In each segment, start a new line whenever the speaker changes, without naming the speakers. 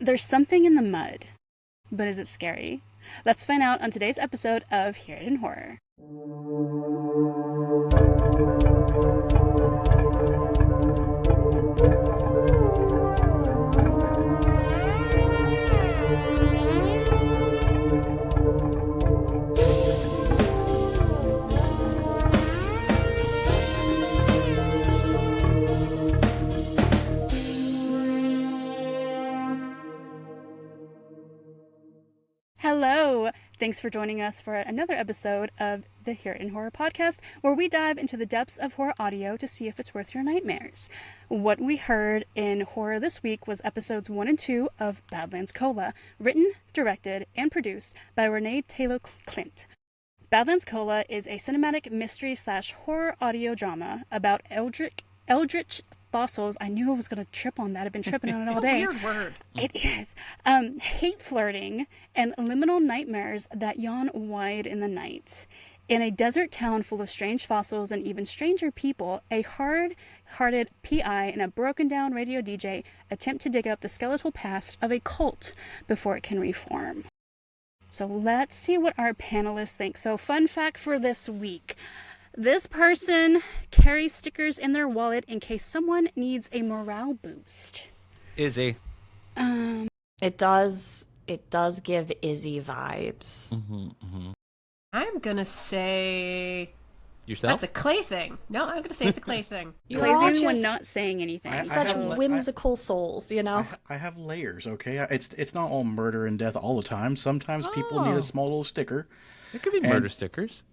There's something in the mud, but is it scary? Let's find out on today's episode of Hear It in Horror. Hello! Thanks for joining us for another episode of the Hear It in Horror Podcast, where we dive into the depths of horror audio to see if it's worth your nightmares. What we heard in horror this week was episodes 1 and 2 of Badlands Cola, written, directed, and produced by Renee Taylor Clint. Badlands Cola is a cinematic mystery/horror audio drama about eldritch fossils. I knew I was going to trip on that. I've been tripping on it all day.
It's a weird word.
It is. Hate-flirting and liminal nightmares that yawn wide in the night. In a desert town full of strange fossils and even stranger people, a hard-hearted PI and a broken-down radio DJ attempt to dig up the skeletal past of a cult before it can reform. So let's see what our panelists think. So fun fact for this week. This person carries stickers in their wallet in case someone needs a morale boost.
Izzy.
It does give Izzy vibes. I'm gonna say
Yourself?
that's a clay thing. No, I'm gonna say it's a clay thing.
Clay's when not saying anything.
Such whimsical souls, you know?
I have layers, okay? It's not all murder and death all the time. Sometimes people need a small little sticker.
It could be murder stickers.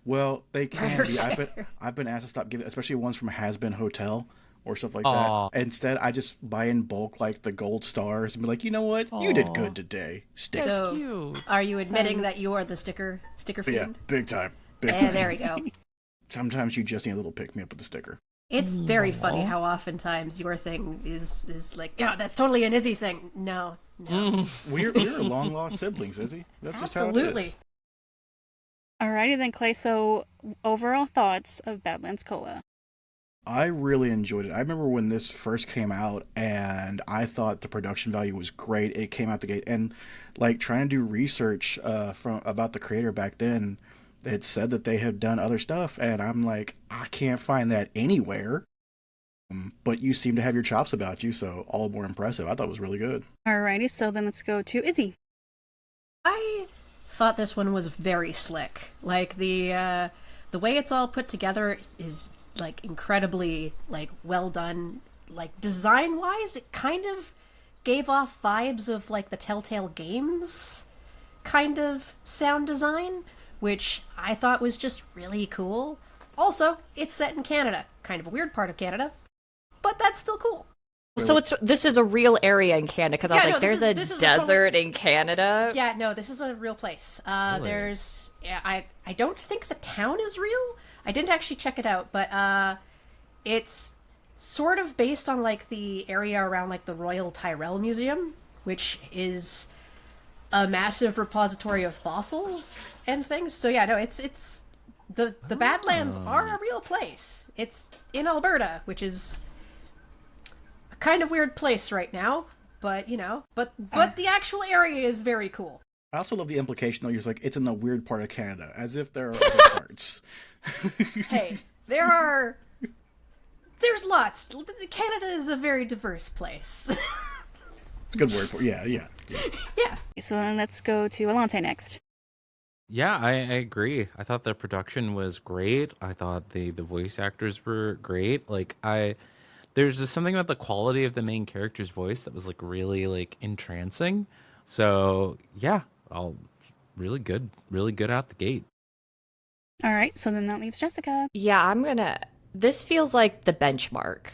Well, they can be. I've been asked to stop giving, especially ones from Has Been Hotel or stuff like that. Instead, I just buy in bulk, like the gold stars, and be like, you know what? You did good today. Stick.
That's
So,
cute.
are you admitting that you are the sticker fiend?
Yeah, big time. Big
Yeah,
time.
there we go.
Sometimes you just need a little pick me up with the sticker.
It's very funny how oftentimes your thing is like, yeah, that's totally an Izzy thing. No.
We're long lost siblings, Izzy. That's just how it
Absolutely.
is.
Alrighty then, Clay. So, overall thoughts of Badlands Cola?
I really enjoyed it. I remember when this first came out, and I thought the production value was great. It came out the gate, and like trying to do research about the creator back then, it said that they had done other stuff, and I'm like, I can't find that anywhere. But you seem to have your chops about you, so all the more impressive. I thought it was really good.
Alrighty, so then let's go to Izzy.
I thought this one was very slick. Like the way it's all put together is like incredibly like well done. Like design wise, it kind of gave off vibes of like the Telltale Games kind of sound design, which I thought was just really cool. Also, it's set in Canada, kind of a weird part of Canada, but that's still cool.
So this is a real area in Canada, because I was
Yeah,
like,
no,
there's
this
a
is
desert in Canada.
Yeah, no, this is a real place. There's, yeah, I don't think the town is real. I didn't actually check it out, but it's sort of based on like the area around like the Royal Tyrrell Museum, which is a massive repository of fossils and things. So yeah, no, it's the Badlands are a real place. It's in Alberta, which is a kind of weird place right now, but you know, but the actual area is very cool.
I also love the implication, though. You're like, it's in the weird part of Canada, as if there are other parts.
Hey, there's lots. Canada is a very diverse place.
It's a good word for it. Yeah.
Yeah.
So then let's go to Allonte next.
Yeah, I agree. I thought the production was great. I thought the voice actors were great. Like there's just something about the quality of the main character's voice that was like really like entrancing. So yeah, really good out the gate.
All right, so then that leaves Jessica.
Yeah, this feels like the benchmark,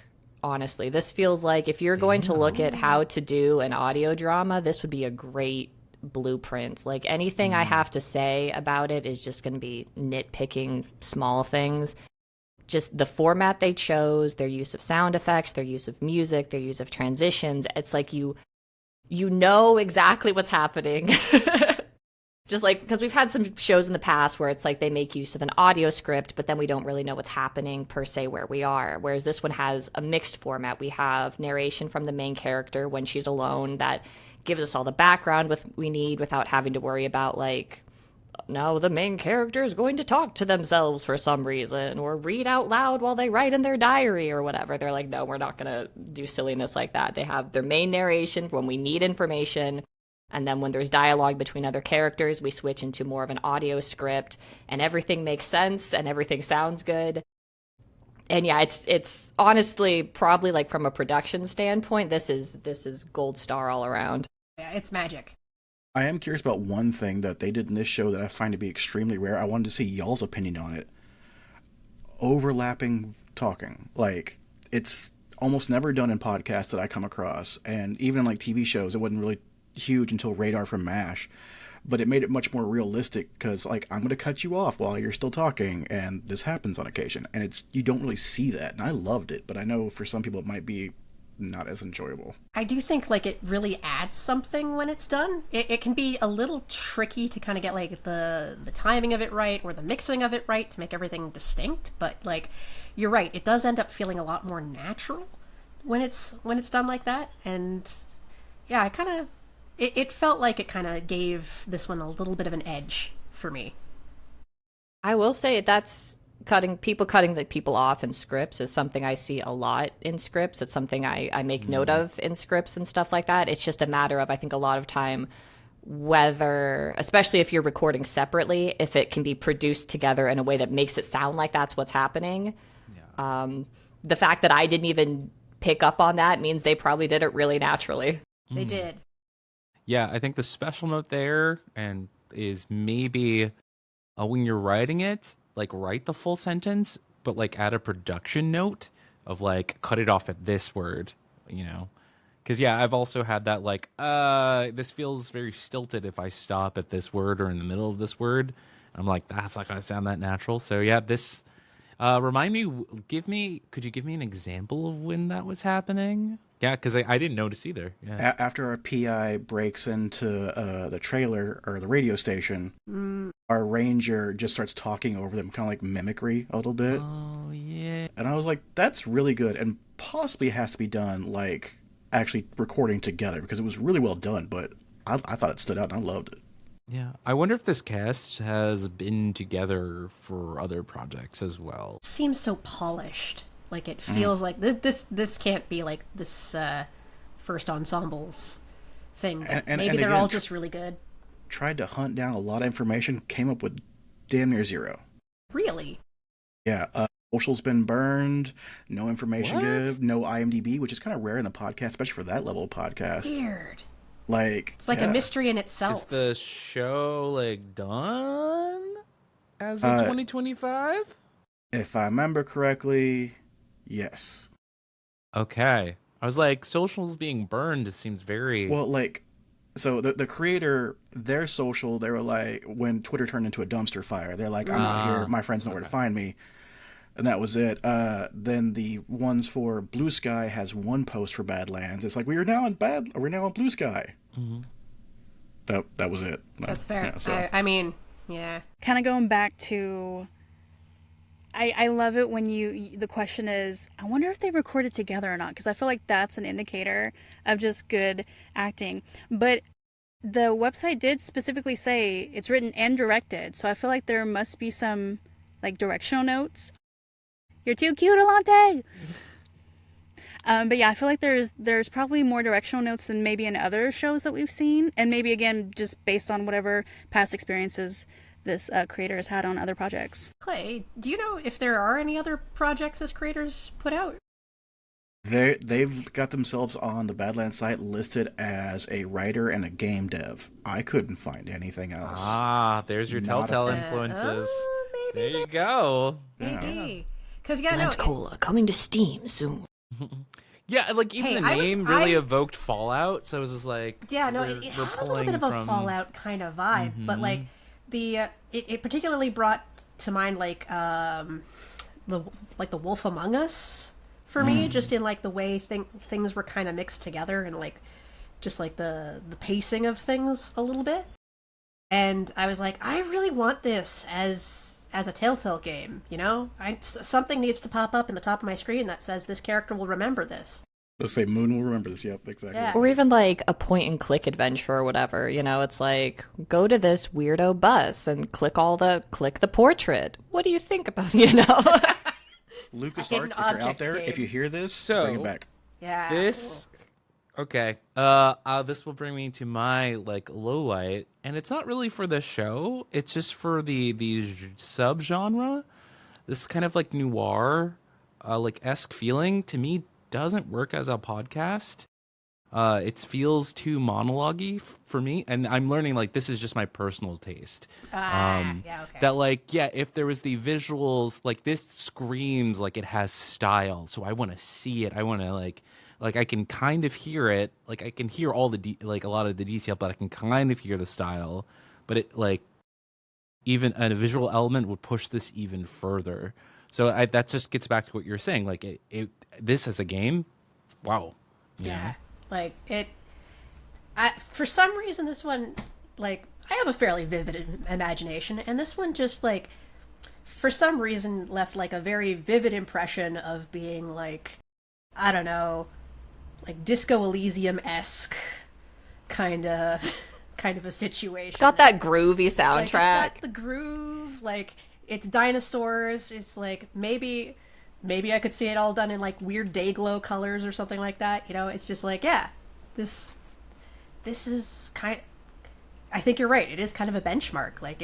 honestly. This feels like if you're going to look at how to do an audio drama, this would be a great blueprint. Like anything I have to say about it is just going to be nitpicking small things. Just the format they chose, their use of sound effects, their use of music, their use of transitions. It's like you know exactly what's happening. Just like, because we've had some shows in the past where it's like they make use of an audio script, but then we don't really know what's happening per se where we are. Whereas this one has a mixed format. We have narration from the main character when she's alone that gives us all the background we need without having to worry about, like, now the main character is going to talk to themselves for some reason or read out loud while they write in their diary or whatever. They're like, no, we're not going to do silliness like that. They have their main narration when we need information. And then when there's dialogue between other characters, we switch into more of an audio script and everything makes sense and everything sounds good. And yeah, it's honestly probably, like, from a production standpoint, this is gold star all around.
Yeah, it's magic.
I am curious about one thing that they did in this show that I find to be extremely rare. I wanted to see y'all's opinion on it. Overlapping talking. Like, it's almost never done in podcasts that I come across. And even in, like, TV shows, it wasn't really huge until Radar from MASH. But it made it much more realistic because, like, I'm going to cut you off while you're still talking, and this happens on occasion. And you don't really see that. And I loved it, but I know for some people it might be not as enjoyable.
I do think, like, it really adds something when it's done. It can be a little tricky to kind of get, like, the timing of it right or the mixing of it right to make everything distinct, but, like, you're right, it does end up feeling a lot more natural when it's done like that. And yeah, it felt like it kind of gave this one a little bit of an edge for me.
I will say that's cutting the people off in scripts is something I see a lot in scripts. It's something I make note of in scripts and stuff like that. It's just a matter of, I think, a lot of time, whether, especially if you're recording separately, if it can be produced together in a way that makes it sound like that's what's happening. Yeah. The fact that I didn't even pick up on that means they probably did it really naturally.
They did.
Yeah, I think the special note there is maybe when you're writing it, like, write the full sentence, but, like, add a production note of, like, cut it off at this word, you know? Because, yeah, I've also had that, like, this feels very stilted if I stop at this word or in the middle of this word. I'm like, that's not going to sound that natural. So, yeah, this, could you give me an example of when that was happening? Yeah, because I didn't notice either. Yeah.
After our PI breaks into the trailer or the radio station, our ranger just starts talking over them, kind of like mimicry a little bit.
Oh, yeah.
And I was like, that's really good, and possibly has to be done, like, actually recording together, because it was really well done, but I thought it stood out, and I loved it.
Yeah. I wonder if this cast has been together for other projects as well.
Seems so polished. Like, it feels like this can't be like this first ensembles thing. But maybe they're all just really good.
Tried to hunt down a lot of information, came up with damn near zero.
Really?
Yeah. Social's been burned. No information
What?
give. No IMDb, which is kind of rare in the podcast, especially for that level of podcast.
Weird.
Like,
It's like a mystery in itself.
Is the show, like, done as of 2025?
If I remember correctly, yes.
Okay. I was like, Social's being burned. It seems very...
Well, like, so the creator, their social, they were like, when Twitter turned into a dumpster fire, they're like, I'm not here. My friends know where to find me. And that was it. Then the ones for Blue Sky has one post for Badlands. It's like, we're now on Blue Sky. Mm-hmm. That was it.
That's fair.
Yeah, so.
I mean, yeah.
Kind of going back to, I love it when the question is, I wonder if they recorded together or not, because I feel like that's an indicator of just good acting. But the website did specifically say it's written and directed, so I feel like there must be some, like, directional notes. You're too cute, Allonte! But yeah, I feel like there's probably more directional notes than maybe in other shows that we've seen, and maybe, again, just based on whatever past experiences this creator has had on other projects.
Clay, do you know if there are any other projects this creator's put out?
They've got themselves on the Badlands site listed as a writer and a game dev. I couldn't find anything else.
Ah, there's your
Not a
telltale
fan.
influences.
Maybe
There you go.
Maybe. Because, yeah,
Badlands
no,
Cola coming to Steam soon.
Yeah, like, even
Hey,
the
I was-
name really evoked Fallout, so it was just like...
yeah, no,
we're
it had a little
pulling
bit of a
from-
Fallout kind of vibe, but, like, it particularly brought to mind, like, the Wolf Among Us for me, just in, like, the way things were kind of mixed together and, like, just, like, the pacing of things a little bit. And I was like, I really want this as a Telltale game, you know? Something needs to pop up in the top of my screen that says this character will remember this.
Let's say Moon will remember this. Yep, exactly.
Yeah.
Or even like a point and click adventure or whatever. You know, it's like go to this weirdo bus and click the portrait. What do you think about
LucasArts, if you're out there, if you hear this, bring it back.
Yeah.
This okay. This will bring me to my like low light, and it's not really for the show. It's just for the subgenre. This kind of like noir, like esque feeling to me doesn't work as a podcast. It feels too monologue-y for me, and I'm learning like this is just my personal taste.
Yeah, okay.
That like if there was the visuals, like this screams like it has style, so I want to see it. I want to like I can kind of hear it, like I can hear all the like a lot of the detail, but I can kind of hear the style. But it like even a visual element would push this even further. So that just gets back to what you're saying. Like this as a game, wow.
Yeah. Like for some reason, this one, like, I have a fairly vivid imagination, and this one just, like, for some reason left, like, a very vivid impression of being, like, I don't know, like, Disco Elysium-esque kind of a situation.
It's got that groovy soundtrack.
Like, it's got the groove, like, it's dinosaurs, it's, like, maybe I could see it all done in like weird day glow colors or something like that. You know, it's just like, yeah, this is I think you're right. It is kind of a benchmark. Like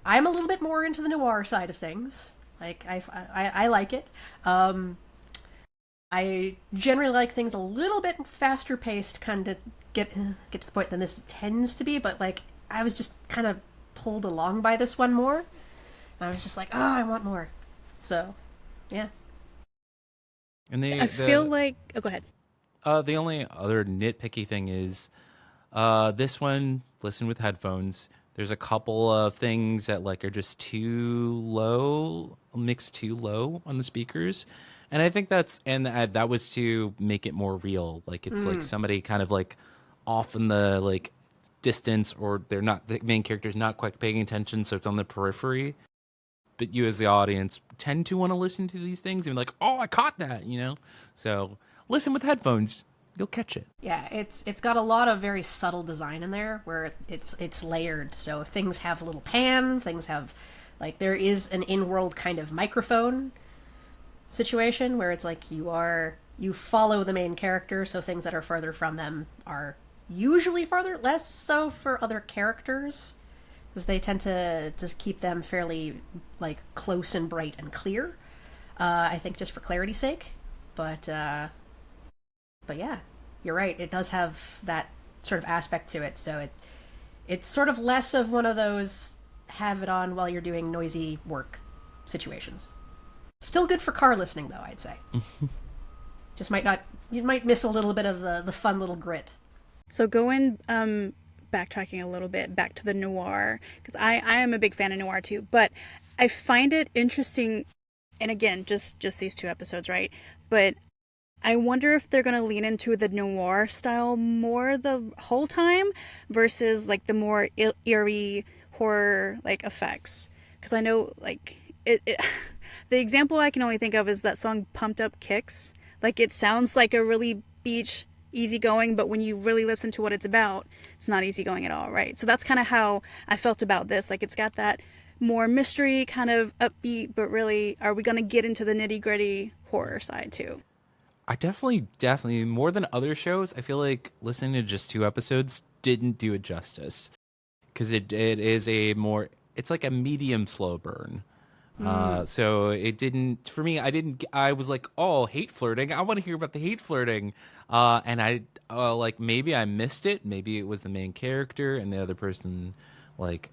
I'm a little bit more into the noir side of things. Like I like it. I generally like things a little bit faster paced, kind of get to the point than this tends to be. But like I was just kind of pulled along by this one more, and I was just like, oh, I want more. So, yeah.
And
I feel like... Oh, go ahead.
The only other nitpicky thing is this one, listen with headphones. There's a couple of things that like are just too low, mixed too low on the speakers. And I think that was to make it more real. Like it's like somebody kind of like off in the like distance, or the main character's not quite paying attention, so it's on the periphery. But you as the audience tend to want to listen to these things and be like, oh, I caught that, So listen with headphones. You'll catch it.
Yeah, it's got a lot of very subtle design in there where it's layered. So things have a little pan, things have, like, there is an in-world kind of microphone situation where it's like you follow the main character, so things that are farther from them are usually farther, less so for other characters, because they tend to keep them fairly like close and bright and clear. I think just for clarity's sake. But yeah, you're right. It does have that sort of aspect to it. So it's sort of less of one of those have it on while you're doing noisy work situations. Still good for car listening though, I'd say. Just you might miss a little bit of the fun little grit.
So going backtracking a little bit back to the noir, because I am a big fan of noir too, but I find it interesting, and again, just these 2 episodes, right? But I wonder if they're going to lean into the noir style more the whole time versus like the more eerie horror like effects. Because I know like the example I can only think of is that song Pumped Up Kicks. Like it sounds like a really beach easygoing, but when you really listen to what it's about, it's not easygoing at all, right? So that's kind of how I felt about this. Like it's got that more mystery kind of upbeat, but really, are we going to get into the nitty gritty horror side too?
I definitely more than other shows, I feel like listening to just 2 episodes didn't do it justice, because it is it's like a medium slow burn. So it didn't, for me, I was like, oh, hate flirting. I want to hear about the hate flirting. And I, like, maybe I missed it. Maybe it was the main character and the other person, like.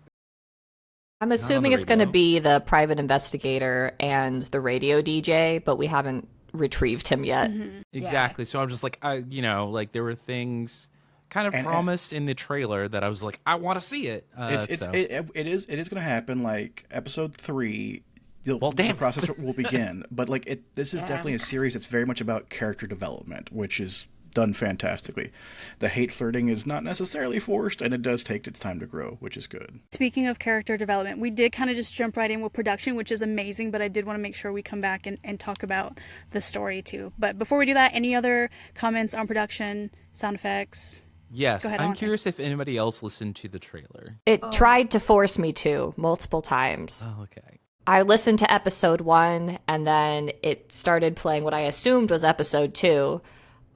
I'm assuming it's going to be the private investigator and the radio DJ, but we haven't retrieved him yet.
Mm-hmm.
Exactly. Yeah. So I'm just like, like there were things kind of promised in the trailer that I was like, I want to see it.
It is going to happen. Like episode 3, the process will begin. But like this is definitely a series that's very much about character development, which is done fantastically. The hate flirting is not necessarily forced, and it does take its time to grow, which is good.
Speaking of character development, we did kind of just jump right in with production, which is amazing, but I did want to make sure we come back and talk about the story too. But before we do that, any other comments on production, sound effects?
Yes,
Go ahead,
I'm
Allonte.
curious if anybody else listened to the trailer.
It tried to force me to multiple times.
Oh, okay.
I listened to episode 1, and then it started playing what I assumed was episode 2.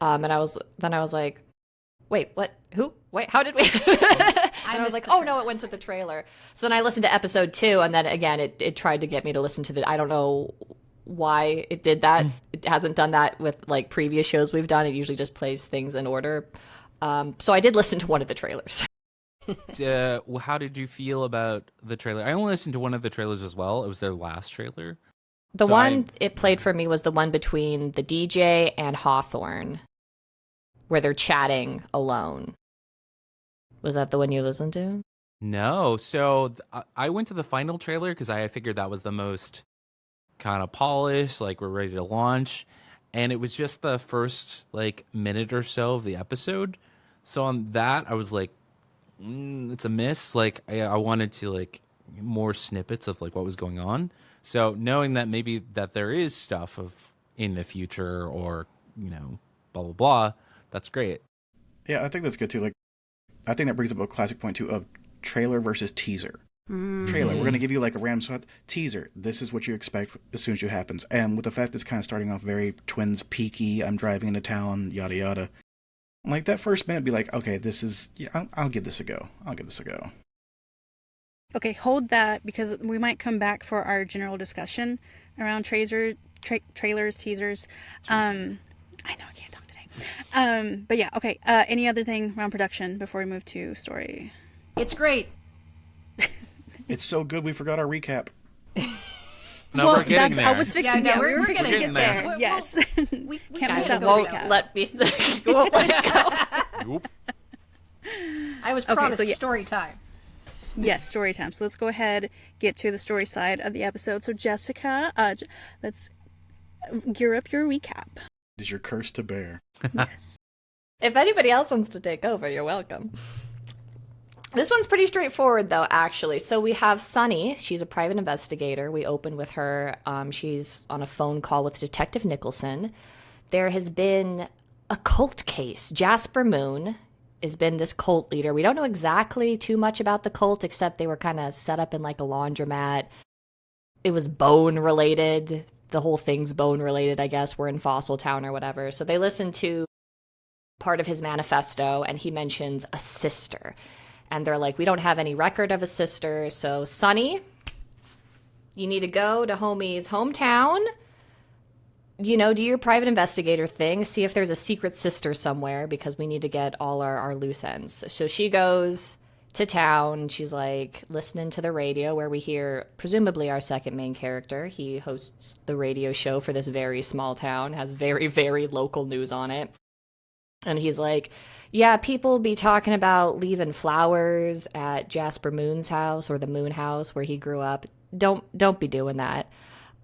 And I was like, wait, what? Who? Wait, how did we? And I was like, oh no, it went to the trailer. So then I listened to episode 2, and then again, it tried to get me to listen to I don't know why it did that. It hasn't done that with like previous shows we've done. It usually just plays things in order. So I did listen to one of the trailers.
How did you feel about the trailer? I only listened to one of the trailers as well. It was their last trailer.
The one it played for me was the one between the DJ and Hawthorne, where they're chatting alone. Was that the one you listened to?
No. So I went to the final trailer because I figured that was the most kind of polished, like we're ready to launch. And it was just the first like minute or so of the episode. So on that, I was like, it's a miss. Like I wanted to like more snippets of like what was going on. So knowing that maybe that there is stuff of in the future or, you know, blah, blah, blah, that's great.
Yeah, I think that's good too. Like, I think that brings up a classic point too of trailer versus teaser. Trailer, we're going to give you like a random shot. Teaser, this is what you expect as soon as it happens. And with the fact it's kind of starting off very Twins peaky, I'm driving into town, yada yada. Like that first minute, be like, okay, this is, yeah, I'll give this a go. I'll give this a go.
Okay, hold that because we might come back for our general discussion around trailers, teasers. I know I can't talk today. But yeah, okay. Any other thing around production before we move to story?
It's great.
It's so good we forgot our recap.
No, we're getting there.
I was fixing.
Yeah, no,
we were
we're
gonna
getting
get
there.
there. Yes.
We
Can't miss
gotta
out the
go.
recap.
Won't let it go.
Nope.
I was
Okay,
promised
so yes.
story time.
Yes, story time. So let's go ahead get to the story side of the episode. So Jessica, let's gear up your recap.
It is your curse to bear.
Yes.
If anybody else wants to take over, you're welcome. This one's pretty straightforward, though, actually. So we have Sunny. She's a private investigator. We open with her. She's on a phone call with Detective Nicholson. There has been a cult case. Jasper Moon has been this cult leader. We don't know exactly too much about the cult, except they were kind of set up in like a laundromat. It was bone related. The whole thing's bone related, I guess. We're in Fossil Town or whatever. So they listen to part of his manifesto, and he mentions a sister. And they're like, we don't have any record of a sister. So, Sunny, you need to go to homie's hometown. You know, do your private investigator thing. See if there's a secret sister somewhere because we need to get all our loose ends. So she goes to town. She's like listening to the radio where we hear presumably our second main character. He hosts the radio show for this very small town, has very, very local news on it. And he's like, yeah, people be talking about leaving flowers at Jasper Moon's house or the Moon house where he grew up. Don't be doing that.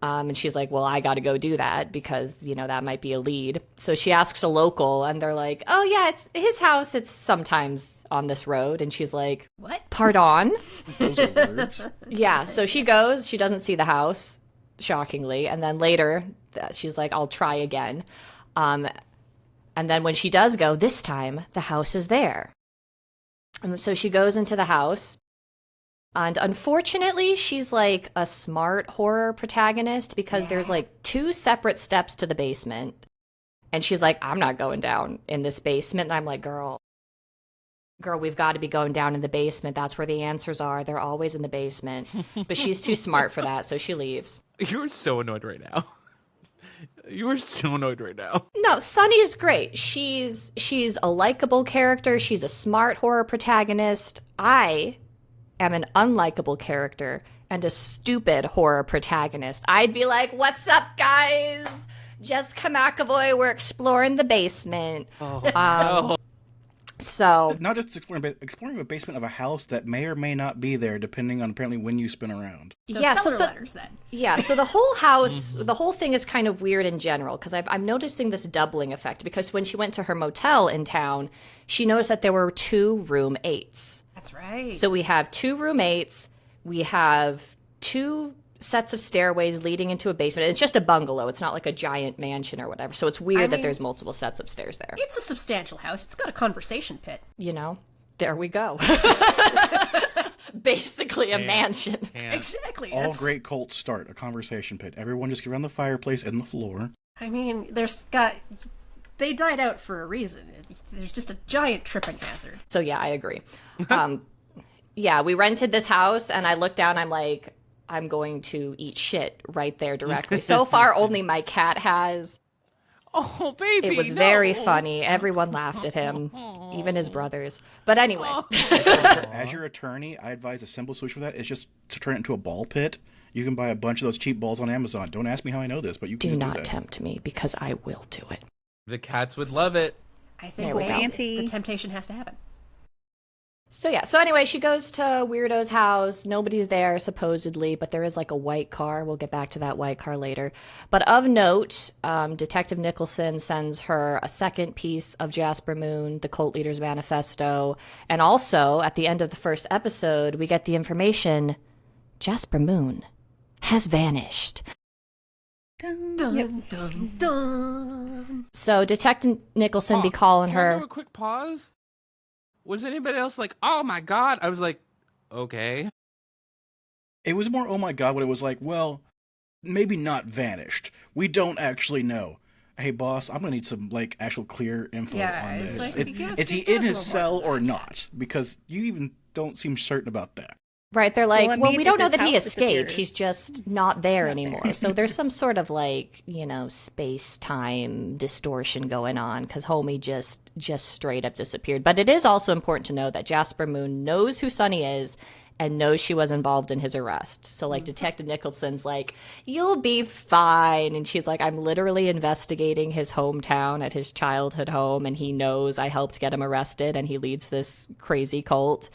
And she's like, well, I got to go do that because, you know, that might be a lead. So she asks a local and they're like, oh, yeah, it's his house. It's sometimes on this road. And she's like,
What?
pardon?
Those are words.
Yeah. So she goes. She doesn't see the house, shockingly. And then later she's like, I'll try again. And then when she does go, this time, the house is there. And so she goes into the house. And unfortunately, she's like a smart horror protagonist because there's like 2 separate steps to the basement. And she's like, I'm not going down in this basement. And I'm like, girl, we've got to be going down in the basement. That's where the answers are. They're always in the basement. But she's too smart for that, so she leaves.
You're so annoyed right now. You are so annoyed right now.
No, Sunny is great. She's a likable character. She's a smart horror protagonist. I am an unlikable character and a stupid horror protagonist. I'd be like, what's up, guys? Jessica McAvoy, we're exploring the basement.
Oh, no.
So
Not just exploring, but exploring the basement of a house that may or may not be there, depending on apparently when you spin around.
So
yeah,
cellar
so
letters then.
yeah, so the whole house, the whole thing is kind of weird in general because I'm noticing this doubling effect because when she went to her motel in town, she noticed that there were 2 room 8s.
That's right.
So we have 2 room 8s, we have 2 sets of stairways leading into a basement. It's just a bungalow. It's not like a giant mansion or whatever. So it's weird that there's multiple sets of stairs there.
It's a substantial house. It's got a conversation pit.
You know, there we go. Basically a mansion.
Exactly.
All great cults start a conversation pit. Everyone just get around the fireplace and the floor.
I mean, they died out for a reason. There's just a giant tripping hazard.
So yeah, I agree. Yeah, we rented this house and I looked down, I'm like, I'm going to eat shit right there directly. So far, only my cat has.
Oh, baby.
It was very funny. Everyone laughed at him, even his brothers. But anyway.
As your attorney, I advise a simple solution for that is just to turn it into a ball pit. You can buy a bunch of those cheap balls on Amazon. Don't ask me how I know this, but you can
Do
just
not
that.
tempt me because I will do it.
The cats would love it.
I think
There we go.
the temptation has to happen.
So yeah, so anyway, she goes to Weirdo's house. Nobody's there, supposedly, but there is like a white car. We'll get back to that white car later. But of note, Detective Nicholson sends her a second piece of Jasper Moon, the cult leader's manifesto. And also, at the end of the first episode, we get the information, Jasper Moon has vanished.
Dun, dun, dun.
So Detective Nicholson be calling
Can I
her.
do a quick pause? Was anybody else like, oh my God? I was like, okay.
It was more, oh my God, when it was like, well, maybe not vanished. We don't actually know. Hey, boss, I'm going to need some, like, actual clear info on this. Is he in his cell or not? Because you even don't seem certain about that.
Right, they're like,
Well, I
well,
mean,
we
if
don't know
his
that he
house
escaped.
disappears-
He's just not there anymore. So there's some sort of like, space-time distortion going on because homie just straight up disappeared. But it is also important to know that Jasper Moon knows who Sunny is and knows she was involved in his arrest. So like Detective Nicholson's like, you'll be fine. And she's like, I'm literally investigating his hometown at his childhood home. And he knows I helped get him arrested and he leads this crazy cult.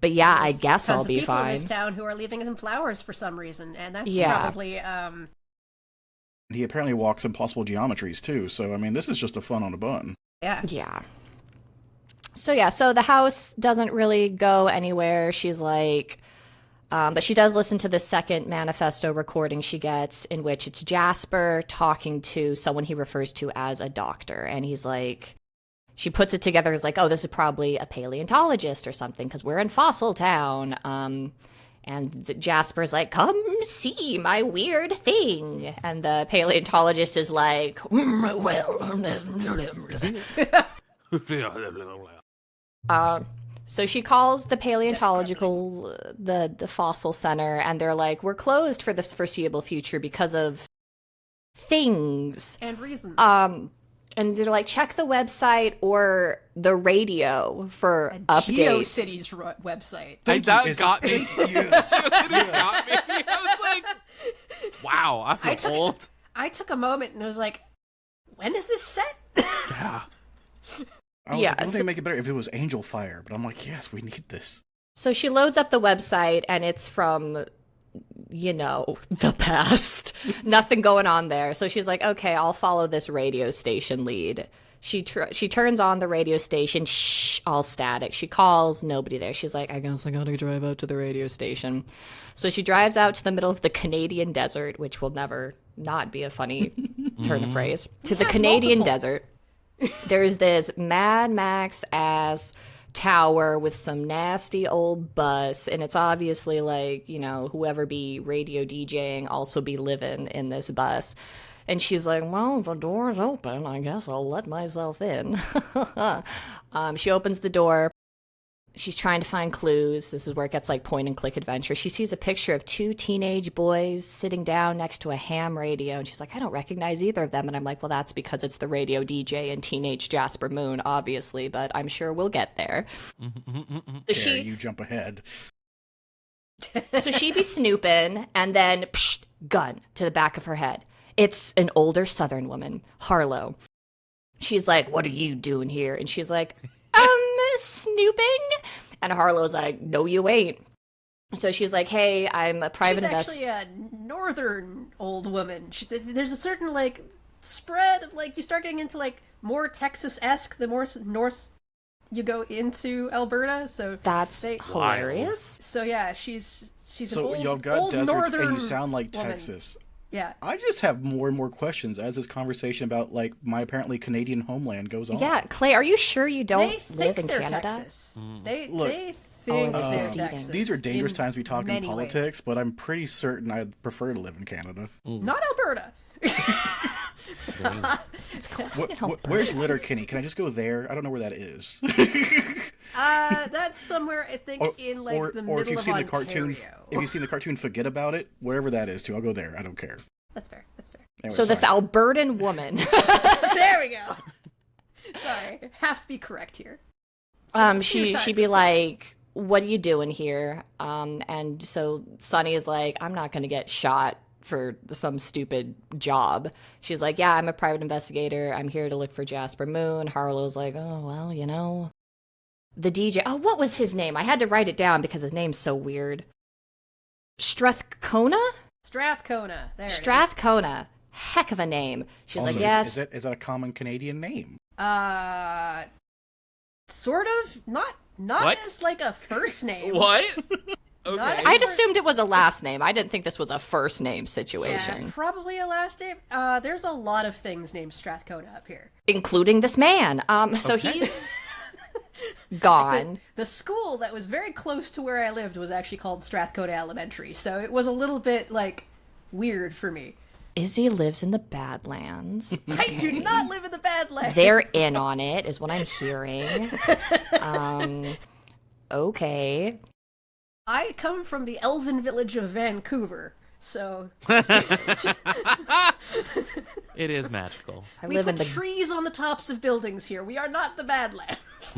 But yeah, I guess
Tons
I'll
of
be
people
fine.
in this town who are leaving him flowers for some reason, and that's
Yeah.
probably
He apparently walks impossible geometries, too. So, I mean, this is just a fun on a bun.
yeah.
Yeah. So the house doesn't really go anywhere. She's like, but she does listen to the second manifesto recording she gets in which it's Jasper talking to someone he refers to as a doctor. And he's like, she puts it together as like, oh, this is probably a paleontologist or something because we're in Fossil Town. And Jasper's like, come see my weird thing. And the paleontologist is like, so she calls the paleontological, the fossil center, and they're like, we're closed for the foreseeable future because of things.
And reasons.
And they're like, check the website or the radio for updates.
GeoCities
That
website.
got me.
Yes.
It got me. I was like, wow, I feel old.
I took a moment and I was like, when is this set?
Yeah.
I was
Yeah,
like, I don't
so-
think it'd make it better if it was Angel Fire, but I'm like, yes, we need this.
So she loads up the website, and it's from, the past. Nothing going on there. So she's like, okay, I'll follow this radio station lead. She turns on the radio station, all static. She calls, nobody there. She's like, I guess I gotta drive out to the radio station. So she drives out to the middle of the Canadian desert, which will never not be a funny turn of phrase, to the Canadian desert. There's this Mad Max-ass tower with some nasty old bus, and it's obviously like, whoever be radio DJing also be living in this bus. And she's like, well, the door's open. I guess I'll let myself in. She opens the door. She's trying to find clues. This is where it gets like point and click adventure. She sees a picture of 2 teenage boys sitting down next to a ham radio. And she's like, I don't recognize either of them. And I'm like, well, that's because it's the radio DJ and teenage Jasper Moon, obviously. But I'm sure we'll get there. So
You jump ahead.
So she be snooping, and then gun to the back of her head. It's an older Southern woman, Harlow. She's like, what are you doing here? And she's like, snooping? And Harlow's like, no, you ain't. So she's like, hey, I'm a private investor.
She's actually a northern old woman. There's a certain, like, spread of, like, you start getting into, like, more Texas-esque the more north you go into Alberta. So
that's hilarious.
So, yeah, she's
so
an old,
y'all got
old
deserts
northern
and you sound like
woman.
Texas.
Yeah.
I just have more and more questions as this conversation about, like, my apparently Canadian homeland goes on.
Yeah, Clay, are you sure you don't
They
live
think
in
they're
Canada?
Texas. They
Look,
think they're
seceding.
Texas.
These are dangerous
in
times to be talking
many
politics, but I'm pretty certain I'd prefer to live in Canada.
ways. Not Alberta.
Where's Letterkenny? Can I just go there? I don't know where that is.
That's somewhere I think in like the middle
if you've
of
seen
Ontario.
the cartoon, if you've seen the cartoon, Forget About It. Wherever that is, too, I'll go there. I don't care.
That's fair. That's fair.
Anyway,
So this
sorry.
Albertan woman,
There we go. Sorry, have to be correct here.
she'd be like, what are you doing here? And so Sunny is like, I'm not going to get shot for some stupid job. She's like, yeah, I'm a private investigator. I'm here to look for Jasper Moon. Harlow's like, oh, well, you know. The DJ, oh, what was his name? I had to write it down because his name's so weird. Strathcona?
Strathcona. There it is.
Strathcona. Heck of a name. She's
Also,
like, yes.
Is that a common Canadian name?
Sort of. Not
What?
as like a first name.
What?
Not
Okay.
as-
I'd assumed it was a last name. I didn't think this was a first name
Yeah,
situation.
probably a last name. There's a lot of things named Strathcona up here.
Including this man. So
Okay.
he's gone.
The school that was very close to where I lived was actually called Strathcona Elementary, so it was a little bit, like, weird for me.
Izzy lives in the Badlands.
I do not live in the Badlands.
They're in on it, is what I'm hearing. Okay.
I come from the elven village of Vancouver, so
It is magical.
I
we
live
put
in the
trees on the tops of buildings here. We are not the Badlands.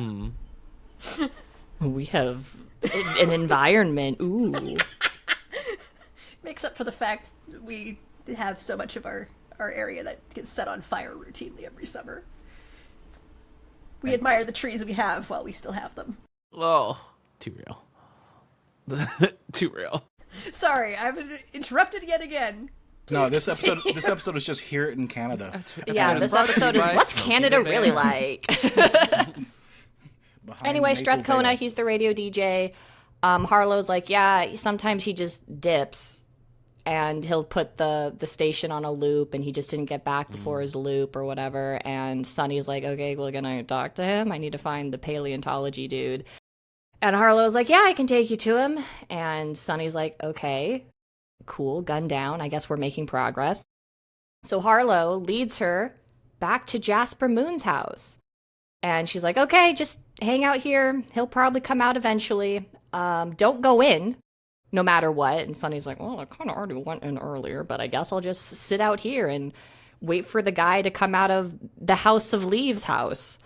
We have an environment. Ooh.
Makes up for the fact that we have so much of our area that gets set on fire routinely every summer. We admire the trees we have while we still have them.
Oh, too real. Too real.
Sorry, I've been interrupted yet again.
No, this episode is just Hear It in Canada.
Yeah, this
brought to you
episode is
by
what's
Smokey
Canada
the
really
Bear.
like?
Behind
Anyway,
Maple
Strathcona,
Veil.
he's the radio DJ. Harlow's like, yeah, sometimes he just dips. And he'll put the station on a loop, and he just didn't get back before his loop or whatever. And Sunny's like, okay, we're gonna talk to him. I need to find the paleontology dude. And Harlow's like, yeah, I can take you to him. And Sunny's like, okay, cool, gun down. I guess we're making progress. So Harlow leads her back to Jasper Moon's house. And she's like, okay, just hang out here. He'll probably come out eventually. Don't go in. No matter what. And Sunny's like, well, I kind of already went in earlier, but I guess I'll just sit out here and wait for the guy to come out of the House of Leaves house.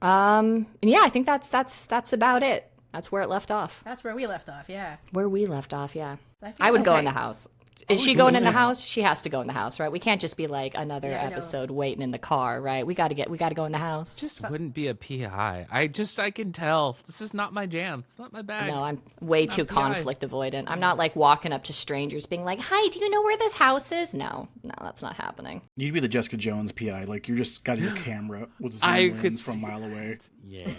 And yeah, I think that's about it. That's where it left off.
That's where we left off, yeah.
Where we left off, yeah.
I feel
I would go in
okay.
the house. Is she
she
going
lives
in the
in the
house? She has to go in the house, right? We can't just be like another
Yeah, I know.
episode waiting in the car, right? We got to go in the house.
Just wouldn't be a PI. I can tell. This is not my jam. It's not my bag.
No, I'm way too
PI.
conflict avoidant. I'm not like walking up to strangers being like, hi, do you know where this house is? No, that's not happening.
You'd be the Jessica Jones PI. Like, you're just got your camera with zoom
I
lens
could
from a
see
mile away.
Yeah.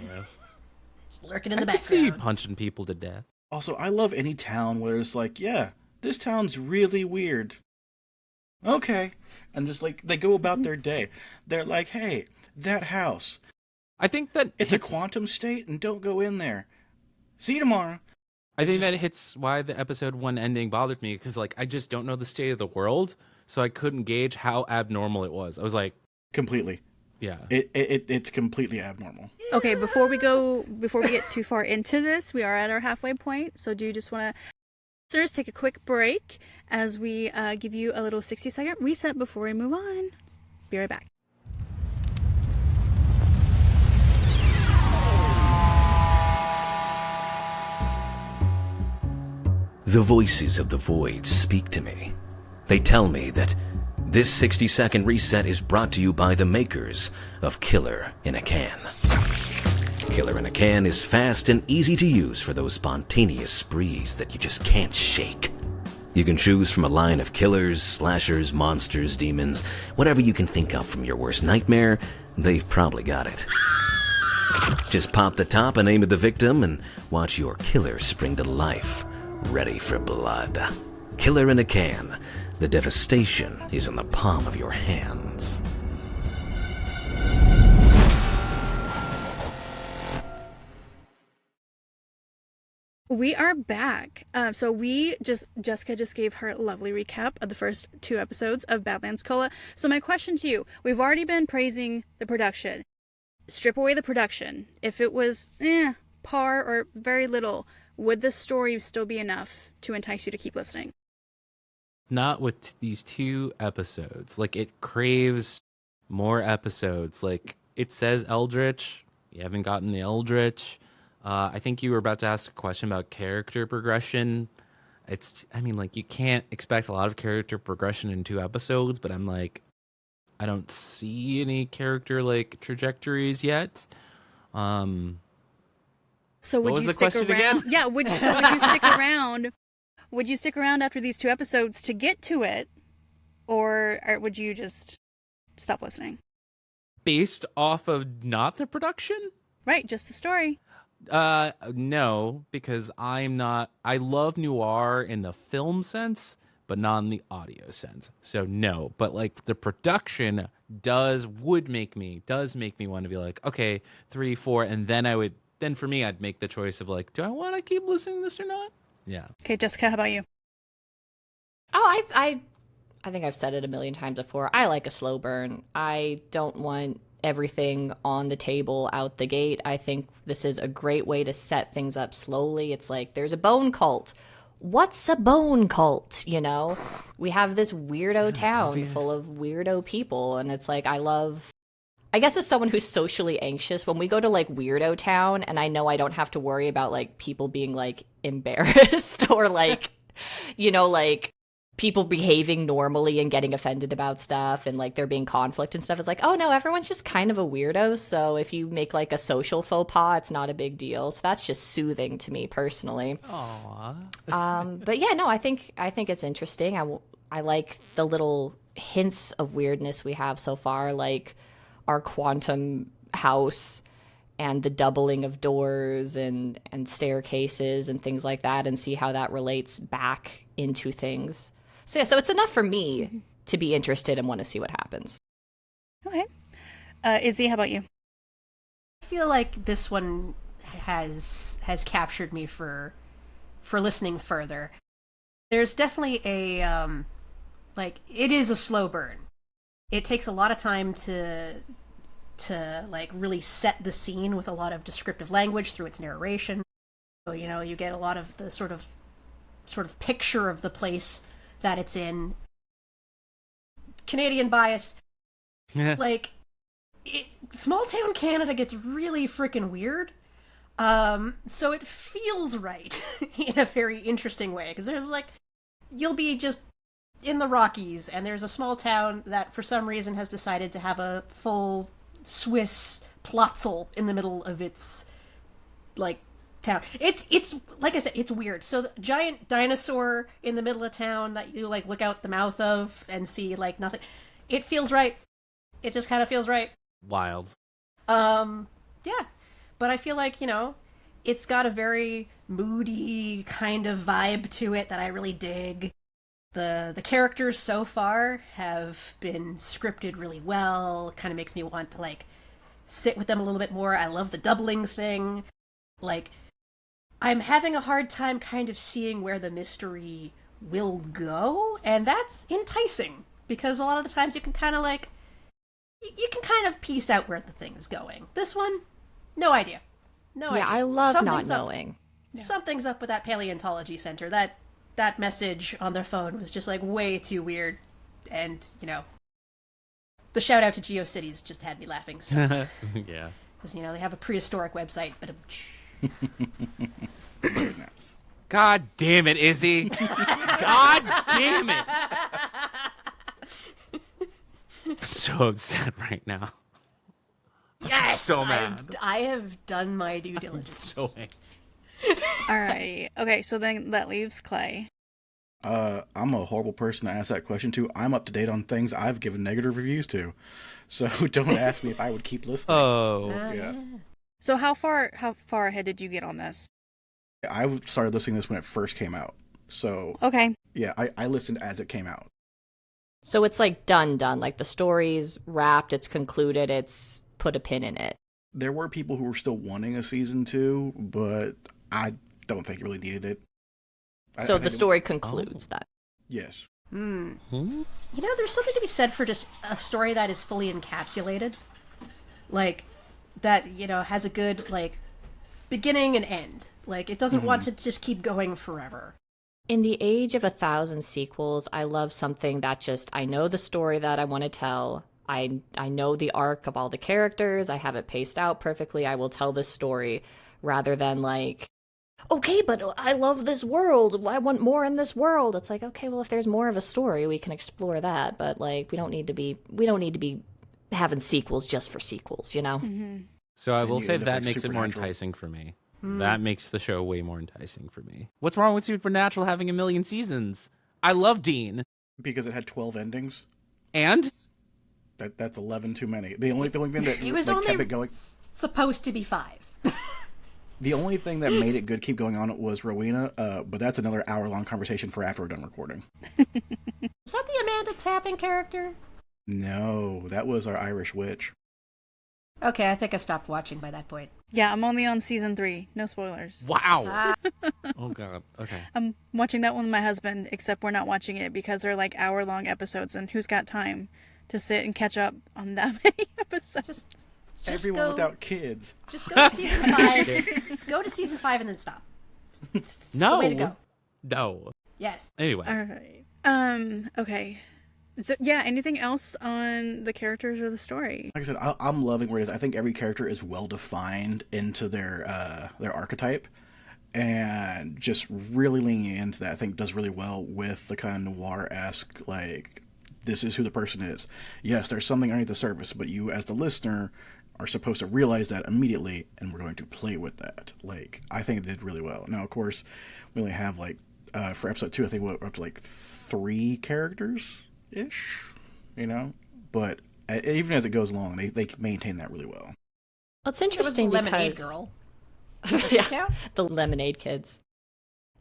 Just lurking in the
I could see you
background.
punching people to death.
Also, I love any town where it's like, yeah, this town's really weird. Okay. And just like, they go about their day. They're like, hey, that house,
I think that
it's a
hits-
quantum state and don't go in there. See you tomorrow.
I think that hits why the episode 1 ending bothered me, because like I just don't know the state of the world, so I couldn't gauge how abnormal it was. I was like,
Completely.
yeah.
It's completely abnormal.
Okay, before we get too far into this, we are at our halfway point. So do you just want to take a quick break as we give you a little 60-second reset before we move on? Be right back.
The voices of the void speak to me. They tell me that this 60-second reset is brought to you by the makers of Killer in a Can. Killer in a Can is fast and easy to use for those spontaneous sprees that you just can't shake. You can choose from a line of killers, slashers, monsters, demons, whatever you can think of from your worst nightmare, they've probably got it. Just pop the top and aim at the victim and watch your killer spring to life, ready for blood. Killer in a Can. The devastation is in the palm of your hands.
We are back. Jessica just gave her lovely recap of the first 2 episodes of Badlands Cola. So my question to you, we've already been praising the production. Strip away the production. If it was par or very little, would the story still be enough to entice you to keep listening?
Not with these 2 episodes. Like, it craves more episodes. Like, it says eldritch. You haven't gotten the eldritch. I think you were about to ask a question about character progression. You can't expect a lot of character progression in 2 episodes, but I'm like, I don't see any character trajectories yet.
So would
what was
you
the
stick
question
around?
again?
Yeah, would you stick around? Would you stick around after these 2 episodes to get to it, or would you just stop listening?
Based off of not the production?
Right, just the story.
No, because I love noir in the film sense, but not in the audio sense. So no, but the production does make me want to be like, okay, 3, 4, and then for me, I'd make the choice of do I want to keep listening to this or not? Yeah.
Okay, Jessica, how about you?
Oh, I think I've said it a million times before. I like a slow burn. I don't want everything on the table out the gate. I think this is a great way to set things up slowly. It's like, there's a bone cult. What's a bone cult? We have this weirdo town full of weirdo people, and it's like, I guess as someone who's socially anxious, when we go to weirdo town and I know I don't have to worry about people being embarrassed or people behaving normally and getting offended about stuff and there being conflict and stuff, it's oh no, everyone's just kind of a weirdo. So if you make a social faux pas, it's not a big deal. So that's just soothing to me personally.
Aww.
But yeah, no, I think it's interesting. I like the little hints of weirdness we have so far, our quantum house and the doubling of doors and staircases and things like that, and see how that relates back into things. So yeah, so it's enough for me to be interested and want to see what happens.
Okay. Izzy, how about you?
I feel like this one has captured me for listening further. There's definitely a it is a slow burn. It takes a lot of time to really set the scene with a lot of descriptive language through its narration. So you get a lot of the sort of picture of the place that it's in. Canadian bias. Small town Canada gets really freaking weird. So it feels right in a very interesting way, because there's you'll be just in the Rockies and there's a small town that for some reason has decided to have a full Swiss Plotzel in the middle of its town. It's like I said, it's weird. So the giant dinosaur in the middle of town that you look out the mouth of and see nothing. It feels right. It just kind of feels right.
Wild.
Yeah. But I feel it's got a very moody kind of vibe to it that I really dig. The characters so far have been scripted really well. Kind of makes me want to sit with them a little bit more. I love the doubling thing. I'm having a hard time kind of seeing where the mystery will go, and that's enticing, because a lot of the times you can kind of you can kind of piece out where the thing is going. This one, no idea. No idea.
Yeah, I love
Something's
not
up.
knowing.
Yeah. Something's up with that paleontology center. That message on their phone was just way too weird, and the shout out to GeoCities just had me laughing. So
Yeah.
because they have a prehistoric website, but
Very nice.
God damn it, Izzy. God damn it. I'm so upset right now.
Yes,
so mad.
I have done my due diligence.
So angry.
All right. Okay, so then that leaves Clay.
I'm a horrible person to ask that question to. I'm up to date on things I've given negative reviews to. So don't ask me if I would keep listening.
Oh.
Yeah.
So how far ahead did you get on this?
I started listening to this when it first came out. So,
Okay.
yeah, I listened as it came out.
So it's like done. Like the story's wrapped, it's concluded, it's put a pin in it.
There were people who were still wanting a season 2, but I don't think it really needed it.
So the story concludes that.
Yes.
You know, there's something to be said for just a story that is fully encapsulated. Like, that, you know, has a good, like, beginning and end. Like, it doesn't want to just keep going forever.
In the age of 1,000 sequels, I love something that just, I know the story that I want to tell. I know the arc of all the characters. I have it paced out perfectly. I will tell this story rather than like, okay, but I love this world. I want more in this world. It's like, okay, well, if there's more of a story, we can explore that. But like, we don't need to be having sequels just for sequels, you know?
Mm-hmm.
So I will
you
say
end up
that
like
makes it more
Supernatural.
enticing for me. That makes the show way more enticing for me. What's wrong with Supernatural having 1 million seasons? I love Dean.
Because it had 12 endings.
And
That's 11 too many. The only thing that
It was
like,
only
kept it going.
supposed to be 5.
The only thing that made it good keep going on was Rowena, but that's another hour-long conversation for after we're done recording.
Was that the Amanda Tapping character?
No, that was our Irish witch.
Okay, I think I stopped watching by that point.
Yeah, I'm only on season 3. No spoilers.
wow. Oh god. Okay.
I'm watching that one with my husband, except we're not watching it because they're like hour-long episodes, and who's got time to sit and catch up on that many episodes?
Just
Everyone
go,
without kids.
Just go to season 5. Go to season 5 and then stop. It's
No.
the way to go.
No.
Yes.
Anyway.
All right. Okay. So yeah, anything else on the characters or the story?
Like I said, I'm loving where it is. I think every character is well defined into their archetype, and just really leaning into that, I think does really well with the kind of noir-esque, like, this is who the person is. Yes, there's something underneath the surface, but you as the listener are supposed to realize that immediately, and we're going to play with that. Like, I think it did really well. Now, of course, we only have like for episode 2, I think we're up to like 3 characters ish, you know, but even as it goes along, they maintain that really well.
Well, it's
It was the
interesting
Lemonade
because
Girl.
yeah, the Lemonade Kids.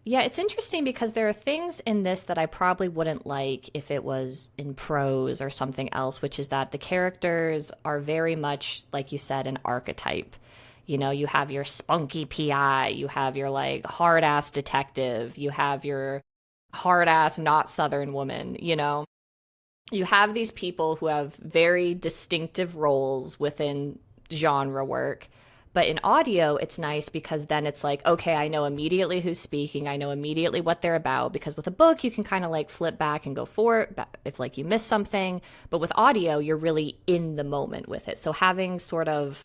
Yeah, it's interesting because there are things in this that I probably wouldn't like if it was in prose or something else, which is that the characters are very much, like you said, an archetype. You know, you have your spunky PI, you have your like hard ass detective, you have your hard ass not Southern woman, you know. You have these people who have very distinctive roles within genre work. But in audio, it's nice because then it's like, okay, I know immediately who's speaking. I know immediately what they're about. Because with a book, you can kind of like flip back and go forward if like you miss something. But with audio, you're really in the moment with it. So having sort of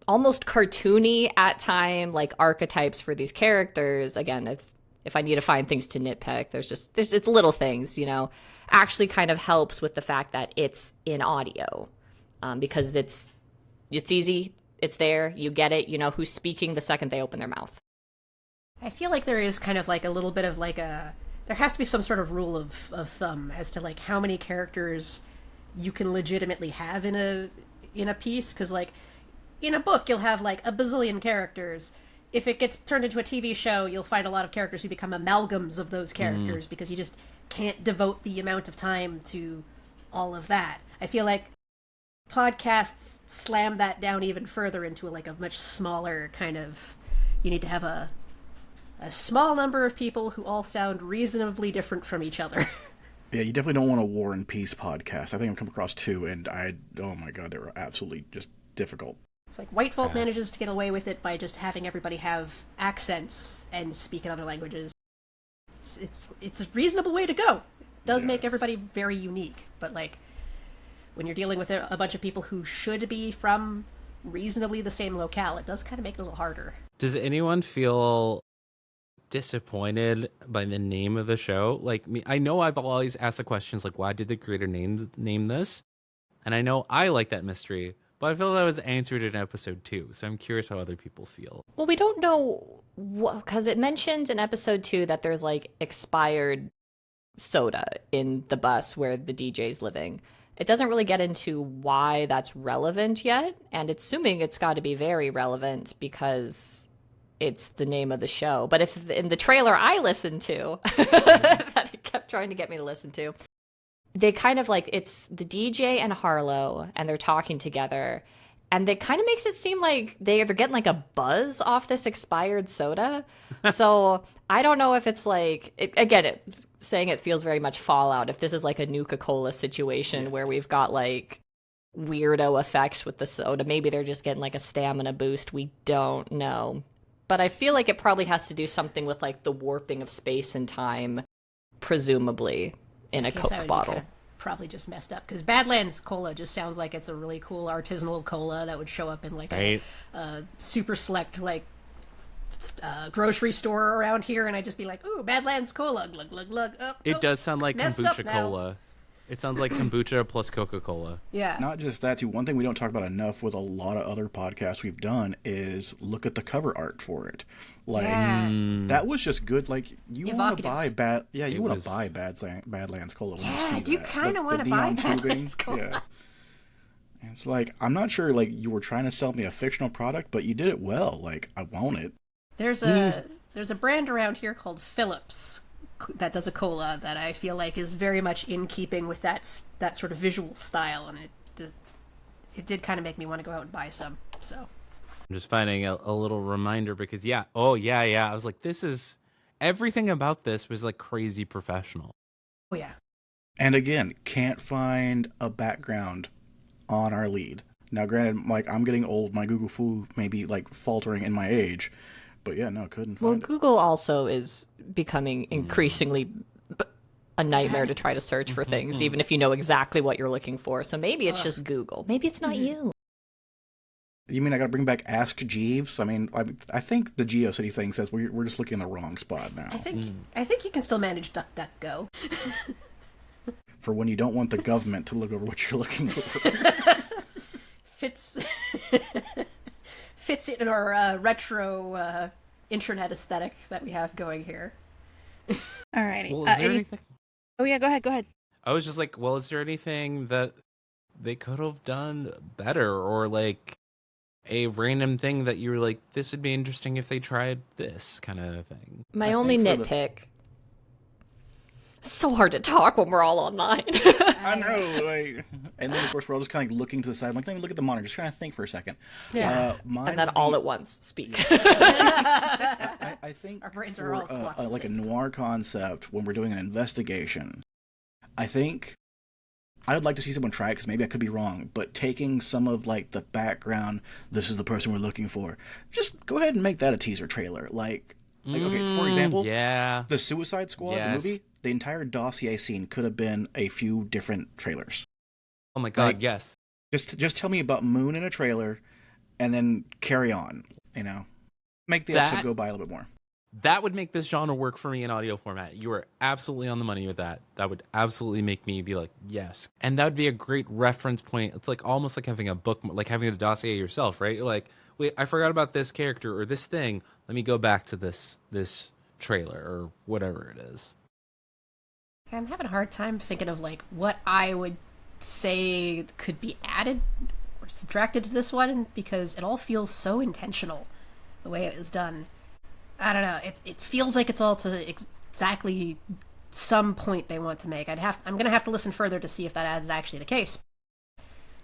almost cartoony at time, like archetypes for these characters, again, if I need to find things to nitpick, it's little things, you know, actually kind of helps with the fact that it's in audio, because it's easy, it's there, you get it, you know who's speaking the second they open their mouth.
I feel like there is kind of like a little bit of like there has to be some sort of rule of thumb as to like how many characters you can legitimately have in a piece, because like in a book you'll have like a bazillion characters. If it gets turned into a TV show, you'll find a lot of characters who become amalgams of those characters because you just can't devote the amount of time to all of that. I feel like podcasts slam that down even further into like a much smaller kind of, you need to have a small number of people who all sound reasonably different from each other.
Yeah, you definitely don't want a War and Peace podcast. I think I've come across 2, and oh my god, they were absolutely just difficult.
It's like White Folk manages to get away with it by just having everybody have accents and speak in other languages. It's a reasonable way to go. It does make everybody very unique, but like when you're dealing with a bunch of people who should be from reasonably the same locale, it does kind of make it a little harder.
Does anyone feel disappointed by the name of the show? Like me, I know I've always asked the questions like, why did the creator name this? And I know I like that mystery, But I feel that was answered in episode 2, so I'm curious how other people feel.
Well, we don't know because it mentioned in episode 2 that there's like expired soda in the bus where the DJ's living. It doesn't really get into why that's relevant yet, and assuming it's got to be very relevant because it's the name of the show. But if in the trailer I listened to, that it kept trying to get me to listen to, they kind of like, it's the DJ and Harlow, and they're talking together, and it kind of makes it seem like they're getting like a buzz off this expired soda. So I don't know if it's like, saying it feels very much Fallout, if this is like a Nuka-Cola situation where we've got like weirdo effects with the soda. Maybe they're just getting like a stamina boost. We don't know. But I feel like it probably has to do something with like the warping of space and time, presumably, in a Coke bottle.
Kind of probably just messed up, because Badlands Cola just sounds like it's a really cool artisanal cola that would show up in like a super select like grocery store around here, and I'd just be like, ooh, Badlands Cola, glug glug glug.
It does sound like kombucha
now.
cola. It sounds like kombucha plus Coca-Cola.
Yeah.
Not just that, too. One thing we don't talk about enough with a lot of other podcasts we've done is look at the cover art for it. Like, that was just good. Like, you want to buy Badlands Cola when you see that.
You kind of want to buy Badlands Cola.
Yeah. And it's like, I'm not sure, like, you were trying to sell me a fictional product, but you did it well. Like, I want it.
There's a brand around here called Phillips that does a cola that I feel like is very much in keeping with that sort of visual style, and it did kind of make me want to go out and buy some. So
I'm just finding a little reminder because I was like, this is everything about this was like crazy professional.
Oh yeah.
And again, can't find a background on our lead. Now, granted, like, I'm getting old, my Google Fu may be like faltering in my age. But yeah, no, couldn't find it.
Google also is becoming increasingly a nightmare to try to search for things, even if you know exactly what you're looking for. So maybe it's just Google. Maybe it's not you.
You mean I got to bring back Ask Jeeves? I mean, I think the GeoCity thing says we're just looking in the wrong spot now.
I think you can still manage DuckDuckGo.
For when you don't want the government to look over what you're looking for.
Fits it in our retro internet aesthetic that we have going here.
Alrighty.
Well, is there anything?
Oh yeah, go ahead.
I was just like, well, is there anything that they could have done better, or like a random thing that you were like, this would be interesting if they tried this kind of thing?
My only nitpick. It's so hard to talk when we're all online.
I know. Like, and then, of course, we're all just kind of like looking to the side. I'm like, let me look at the monitor. Just trying to think for a second.
Yeah. And then all at once speak.
I think
our brains are all
like a noir concept when we're doing an investigation. I think I would like to see someone try it, because maybe I could be wrong, but taking some of like the background, this is the person we're looking for, just go ahead and make that a teaser trailer. Like okay, for example, the Suicide Squad movie, the entire dossier scene could have been a few different trailers.
Oh my god, yes.
Just tell me about Moon in a trailer, and then carry on. You know, make the episode go by a little bit more.
That would make this genre work for me in audio format. You are absolutely on the money with that. That would absolutely make me be like, yes. And that would be a great reference point. It's like almost like having a book, like having the dossier yourself, right? You're like, wait, I forgot about this character or this thing. Let me go back to this trailer or whatever it is.
I'm having a hard time thinking of like what I would say could be added or subtracted to this one, because it all feels so intentional the way it is done. I don't know. It feels like it's all to exactly some point they want to make. I'm gonna have to listen further to see if that is actually the case.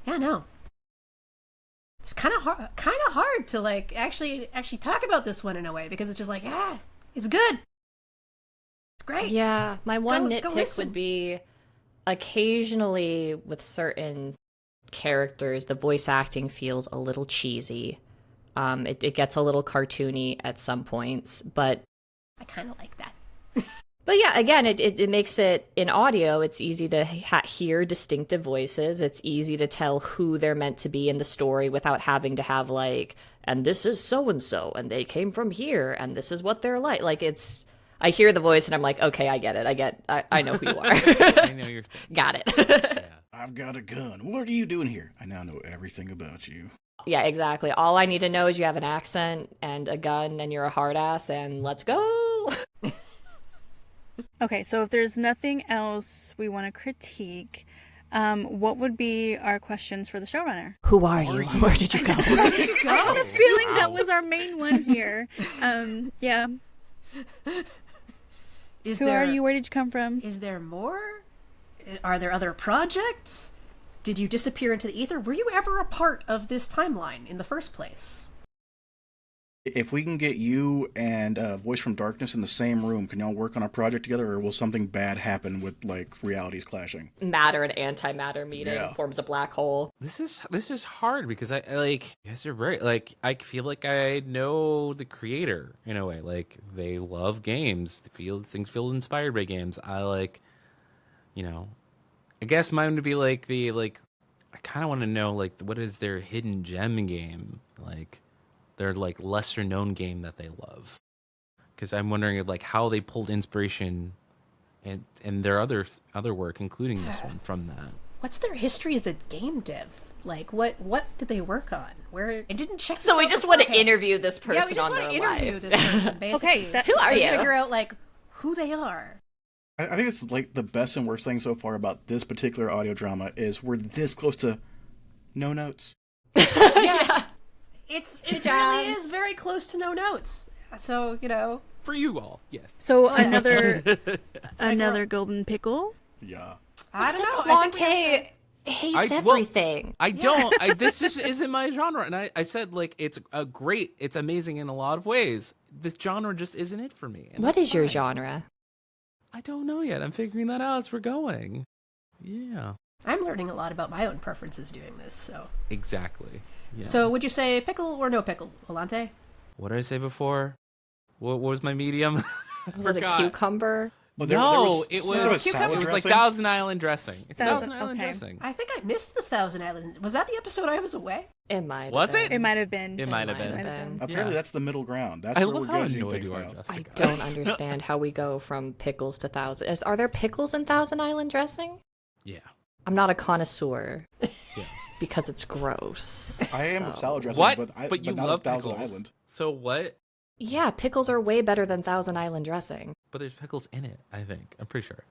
Yeah, no. It's kind of hard to like actually talk about this one in a way, because it's just like, it's good. It's great.
Yeah, my one
Go
nitpick
listen.
would be occasionally with certain characters, the voice acting feels a little cheesy. It gets a little cartoony at some points, but
I kind of like that.
But yeah, again, it makes it, in audio, it's easy to hear distinctive voices. It's easy to tell who they're meant to be in the story without having to have like, and this is so-and-so, and they came from here, and this is what they're like. Like, I hear the voice, and I'm like, okay, I get it. I know who you are.
I know you're...
Got it.
Yeah.
I've got a gun. What are you doing here? I now know everything about you.
Yeah, exactly. All I need to know is you have an accent and a gun and you're a hard ass and let's go.
Okay, so if there's nothing else we want to critique, what would be our questions for the showrunner?
Who are you? Where did you go?
I had a feeling that was our main one here. Yeah. Who are you? Where did you come from?
Is there more? Are there other projects? Did you disappear into the ether? Were you ever a part of this timeline in the first place?
If we can get you and Voice from Darkness in the same room, can y'all work on a project together, or will something bad happen with like realities clashing?
Matter and antimatter meeting forms a black hole.
This is hard because I like, yes, you're right. Like, I feel like I know the creator in a way. Like, they love games. Things feel inspired by games. I like, I guess mine would be like I kind of want to know like what is their hidden gem game, like their like lesser known game that they love, because I'm wondering like how they pulled inspiration and their other work, including this one, from that.
What's their history as a game dev? Like what did they work on? Where I didn't check.
So we just want to interview this person
we just
on their
interview
life.
this person, basically.
Okay,
who are you?
Figure out like who they are.
I think it's like the best and worst thing so far about this particular audio drama is we're this close to no notes.
Yeah. It really is very close to no notes. So,
For you all, yes.
So another golden pickle?
Yeah.
I don't know.
Allonte hates everything.
I don't. This just isn't my genre. And I said, like, it's amazing in a lot of ways. This genre just isn't it for me.
What is your genre?
I don't know yet. I'm figuring that out as we're going. Yeah.
I'm learning a lot about my own preferences doing this, so.
Exactly. Yeah.
So would you say pickle or no pickle, Allonte?
What did I say before? What was my medium?
Was it a cucumber?
Well,
it
salad
was like
dressing?
Thousand Island dressing. It's Thousand
okay.
Island dressing.
I think I missed this Thousand Island. Was that the episode I was away?
It might.
Was
have
it?
been.
It might have been.
It might have been.
Apparently, that's the middle ground. That's
I
where
love
we're
how
judging
annoyed
things
you are,
now.
I
Jessica.
don't understand how we go from pickles to thousand. Are there pickles in Thousand Island dressing?
Yeah.
I'm not a connoisseur.
Yeah.
Because it's gross.
I am
so.
with salad dressing,
What?
but
you
not
love
at Thousand
pickles.
Island.
So what?
Yeah, pickles are way better than Thousand Island dressing.
But there's pickles in it, I think. I'm pretty sure.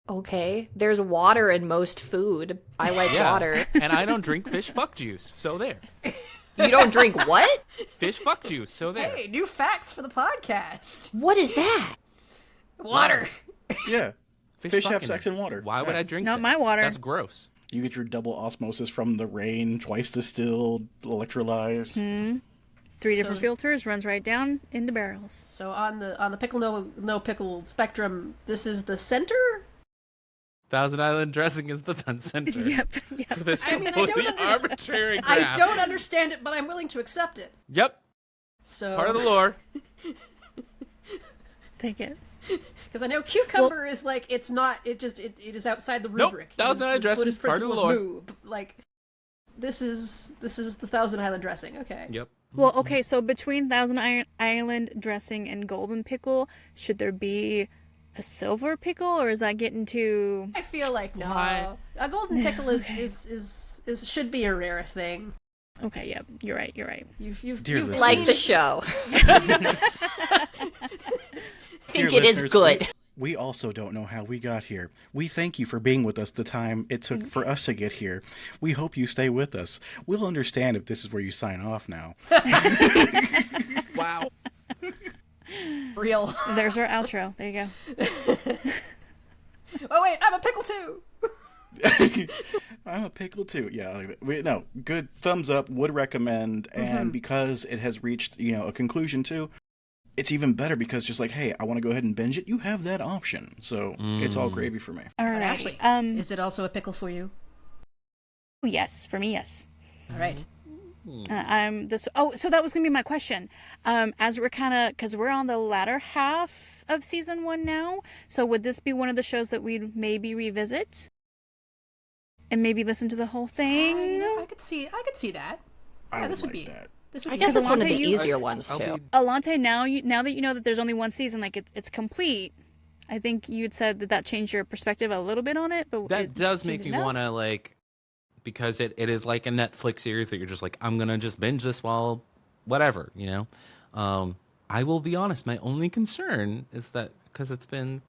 Okay, there's water in most food. I like water.
And I don't drink fish fuck juice, so there.
You don't drink what?
Fish fuck juice, so there.
Hey, new facts for the podcast.
What is that?
Water.
Yeah. Fish have
fucking
sex in water.
Why would
Yeah.
I drink
Not
that?
my water.
That's gross.
You get your double osmosis from the rain, twice distilled, electrolyzed.
3 different filters, runs right down into barrels.
So on the pickle no pickle spectrum, this is the center?
Thousand Island dressing is the fun center.
Yep.
For this
I mean, I
completely
don't understand-
arbitrary
I
graph.
don't understand it, but I'm willing to accept it.
Yep.
So
Part of the lore.
Take it.
because I know cucumber is like it's not. It is outside the rubric.
Thousand Island dressing is part of the lore.
Like this is the Thousand Island dressing. Okay.
Yep.
Well, okay, so between Thousand Island dressing and golden pickle, should there be a silver pickle, or is that getting too...
I feel like no.
What?
A golden pickle is should be a rare thing.
Okay, yep, you're right.
You've
Dear listeners.
Like the show. I think it is
listeners,
good.
We also don't know how we got here. We thank you for being with us the time it took for us to get here. We hope you stay with us. We'll understand if this is where you sign off now.
Wow.
Real.
There's our outro. There you go.
Oh wait, I'm a pickle too.
I'm a pickle too. Yeah, no, good thumbs up. Would recommend, and because it has reached a conclusion too, it's even better because just like, hey, I want to go ahead and binge it. You have that option, so it's all gravy for me.
All
But
right.
Ashley, is it also a pickle for you?
Yes, for me, yes.
All right.
So that was gonna be my question. As we're because we're on the latter half of season 1 now, so would this be one of the shows that we'd maybe revisit and maybe listen to the whole thing?
I could see that.
I
Yeah,
would
this would
like
be
that.
This would
I
be
guess
good.
it's one of the
Allonte,
easier ones
I'll
too.
be-
Allonte, now that you know that there's only one season, like it's complete. I think you'd said that changed your perspective a little bit on it, but
That does make me want to, like, because it is like a Netflix series that you're just like, I'm going to just binge this while whatever, you know? I will be honest, my only concern is that because it's been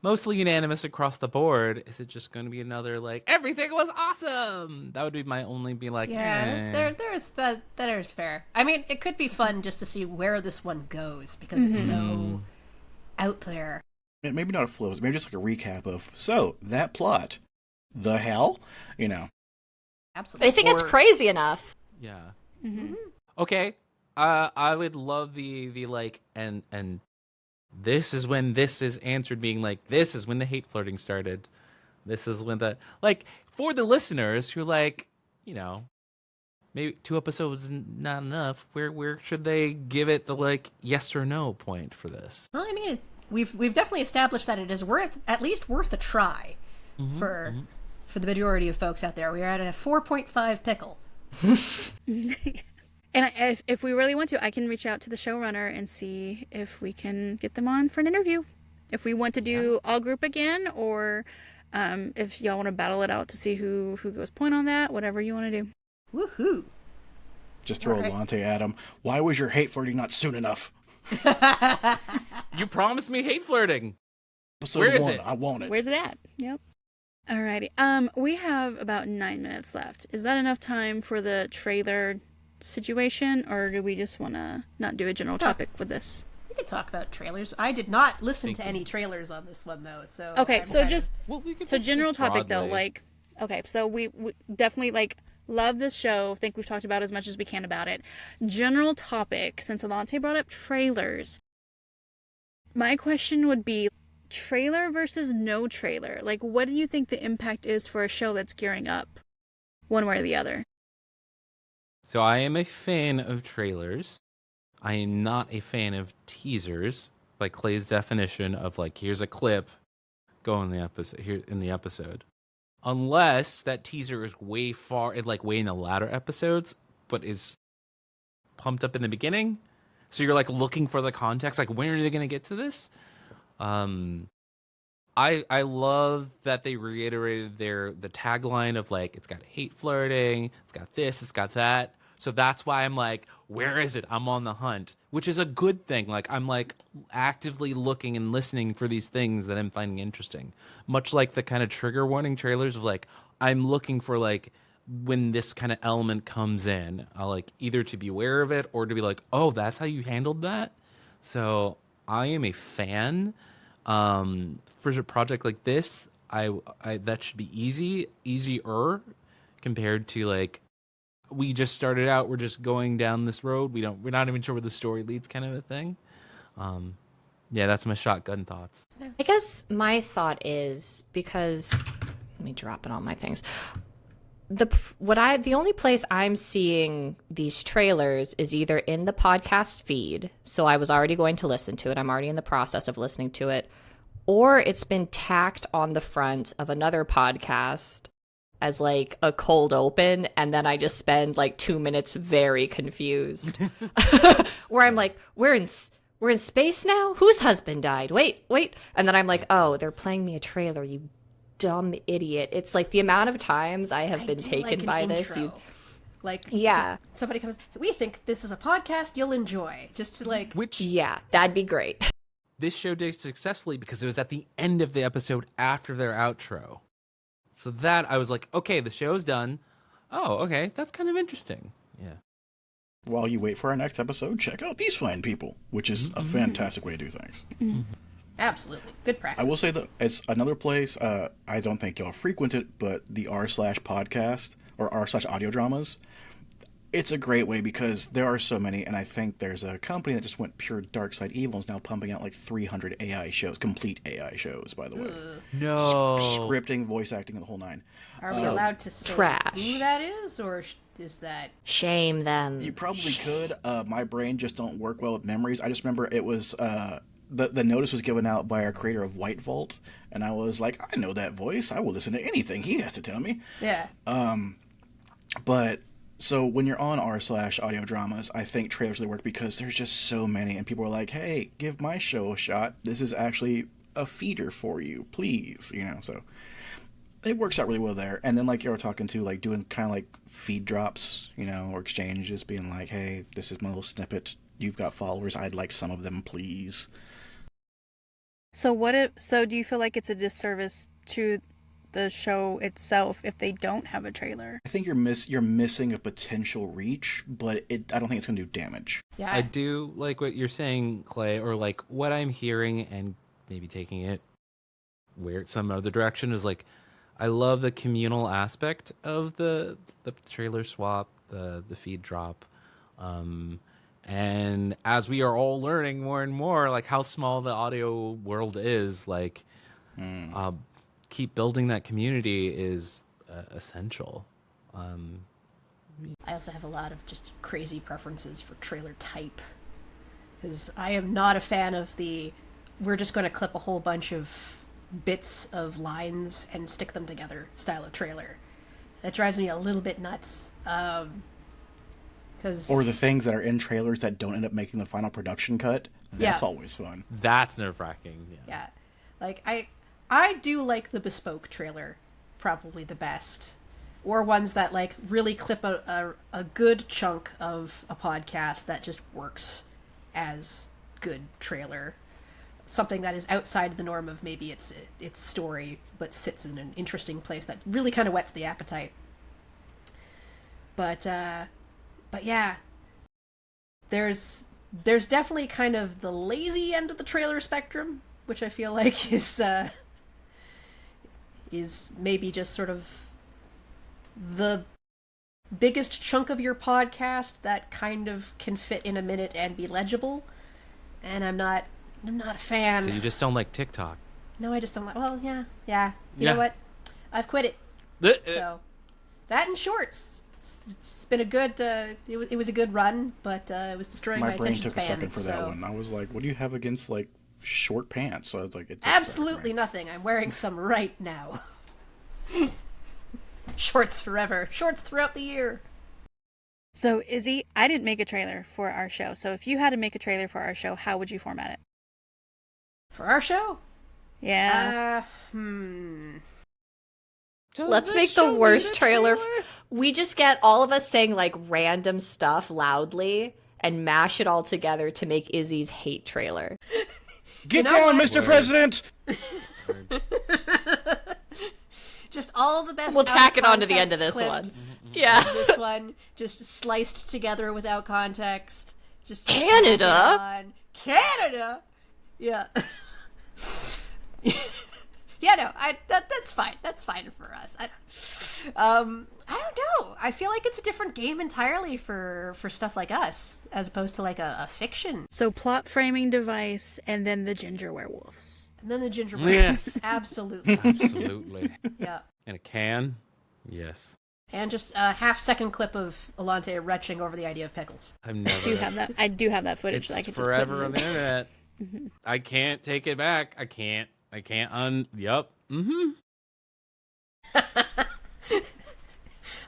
mostly unanimous across the board, is it just going to be another, like, everything was awesome? That would be my only be like,
there's that is fair. I mean, it could be fun just to see where this one goes because it's so out there.
And maybe not a flow, maybe just like a recap of, so, that plot, the hell? You know.
Absolutely.
I think it's crazy enough.
Yeah.
Mm-hmm.
Okay. I would love the like, and this is when this is answered being like, this is when the hate flirting started. This is when the, like, for the listeners who, like, you know, maybe 2 episodes not enough, where should they give it the, like, yes or no point for this?
Well, I mean, we've definitely established that it is at least worth a try for the majority of folks out there. We are at a 4.5 pickle.
And if we really want to, I can reach out to the showrunner and see if we can get them on for an interview. If we want to do all group again, or if y'all want to battle it out to see who goes point on that, whatever you want to do.
Woohoo!
Just throw Allonte at him. Why was your hate flirting not soon enough?
You promised me hate flirting.
Where
is it?
I want it.
Where's it at? Yep. Alrighty. We have about 9 minutes left. Is that enough time for the trailer situation, or do we just want to not do a general topic with this?
We could talk about trailers. I did not listen to any trailers on this one though, so
okay.
So
general topic
broadly.
though, like, okay, so we definitely, like, love this show. Think we've talked about as much as we can about it. General topic, since Allonte brought up trailers, my question would be trailer versus no trailer. Like, what do you think the impact is for a show that's gearing up, one way or the other?
So I am a fan of trailers. I am not a fan of teasers, like Clay's definition of, like, here's a clip, go in the episode. Unless that teaser is way in the latter episodes, but is pumped up in the beginning. So you're, like, looking for the context, like, when are they going to get to this? I love that they reiterated the tagline of, like, it's got hate flirting, it's got this, it's got that. So that's why I'm like, where is it? I'm on the hunt, which is a good thing. Like, I'm, like, actively looking and listening for these things that I'm finding interesting. Much like the kind of trigger warning trailers of, like, I'm looking for, like, when this kind of element comes in, I'll, like, either to be aware of it or to be like, oh, that's how you handled that. So I am a fan. For a project like this, I that should be easier compared to, like, we just started out, we're just going down this road, we're not even sure where the story leads, kind of a thing. Yeah, that's my shotgun thoughts.
I guess my thought is, because let me drop it on my things. The only place I'm seeing these trailers is either in the podcast feed, so I was already going to listen to it, I'm already in the process of listening to it, or it's been tacked on the front of another podcast as, like, a cold open, and then I just spend, like, 2 minutes very confused. Where I'm like, we're in space now? Whose husband died? Wait. And then I'm like, oh, they're playing me a trailer, you dumb idiot. It's like the amount of times I have been taken
like
by this.
Yeah. Somebody comes, we think this is a podcast you'll enjoy. Just to, like...
Yeah, that'd be great.
This show did successfully because it was at the end of the episode after their outro. So that, I was like, okay, the show's done. Oh, okay, that's kind of interesting. Yeah.
While you wait for our next episode, check out these fine people, which is a fantastic way to do things.
Absolutely. Good practice.
I will say that it's another place, I don't think y'all frequent it, but the r/podcast or r/audio dramas, it's a great way because there are so many, and I think there's a company that just went pure dark side evil and is now pumping out like 300 AI shows, complete AI shows, by the way.
No.
Scripting, voice acting, and the whole nine.
Are we allowed to say
trash.
who that is, or is that...
Shame them.
You probably could. My brain just don't work well with memories. I just remember it was... The notice was given out by our creator of White Vault, and I was like, I know that voice. I will listen to anything he has to tell me.
Yeah.
But... So when you're on r/audio dramas, I think trailers really work because there's just so many, and people are like, hey, give my show a shot. This is actually a feeder for you, please. So it works out really well there. And then like you were talking to, like doing kind of like feed drops, or exchanges, being like, hey, this is my little snippet. You've got followers. I'd like some of them, please.
So do you feel like it's a disservice to the show itself if they don't have a trailer?
I think you're missing a potential reach, but I don't think it's going to do damage.
Yeah.
I do like what you're saying, Clay, or like what I'm hearing and maybe taking it where some other direction is like, I love the communal aspect of the trailer swap, the feed drop. And as we are all learning more and more, like how small the audio world is, like keep building that community is essential.
I also have a lot of just crazy preferences for trailer type. Because I am not a fan of we're just going to clip a whole bunch of bits of lines and stick them together style of trailer. That drives me a little bit nuts. Or
the things that are in trailers that don't end up making the final production cut. That's always fun.
That's nerve-wracking.
Yeah. Like, I do like the bespoke trailer probably the best. Or ones that, like, really clip a good chunk of a podcast that just works as good trailer. Something that is outside the norm of maybe its story, but sits in an interesting place that really kind of whets the appetite. But yeah, there's definitely kind of the lazy end of the trailer spectrum, which I feel like is maybe just sort of the biggest chunk of your podcast that kind of can fit in a minute and be legible. And I'm not a fan.
So you just don't like TikTok?
No, I just don't like. Well, yeah. You know what? I've quit it. So that and shorts. It's been a good. It was a good run, but it was destroying my
brain
attention
took
span.
a second for that one. I was like, "What do you have against like short pants?" So I was like, "It just
absolutely nothing. I'm wearing some right now." Shorts forever. Shorts throughout the year.
So, Izzy, I didn't make a trailer for our show. So, if you had to make a trailer for our show, how would you format it?
For our show?
Yeah.
Let's make the worst trailer. We just get all of us saying like random stuff loudly and mash it all together to make Izzy's hate trailer.
Get down, Mr. President!
Just all the best.
We'll tack it on to the end of this one. Yeah.
This one just sliced together without context. Just
Canada.
Canada. Yeah. Yeah, no. That's fine. That's fine for us. I don't know. I feel like it's a different game entirely for stuff like us, as opposed to like a fiction.
So plot framing device, and then the ginger werewolves.
And then the ginger werewolf.
Yes.
Absolutely.
Absolutely.
Yeah.
In a can? Yes.
And just a half-second clip of Allonte retching over the idea of pickles.
I've never.
I do have that footage.
It's
that I could
forever
just
on
put
the internet. I can't take it back. I can't. Yup.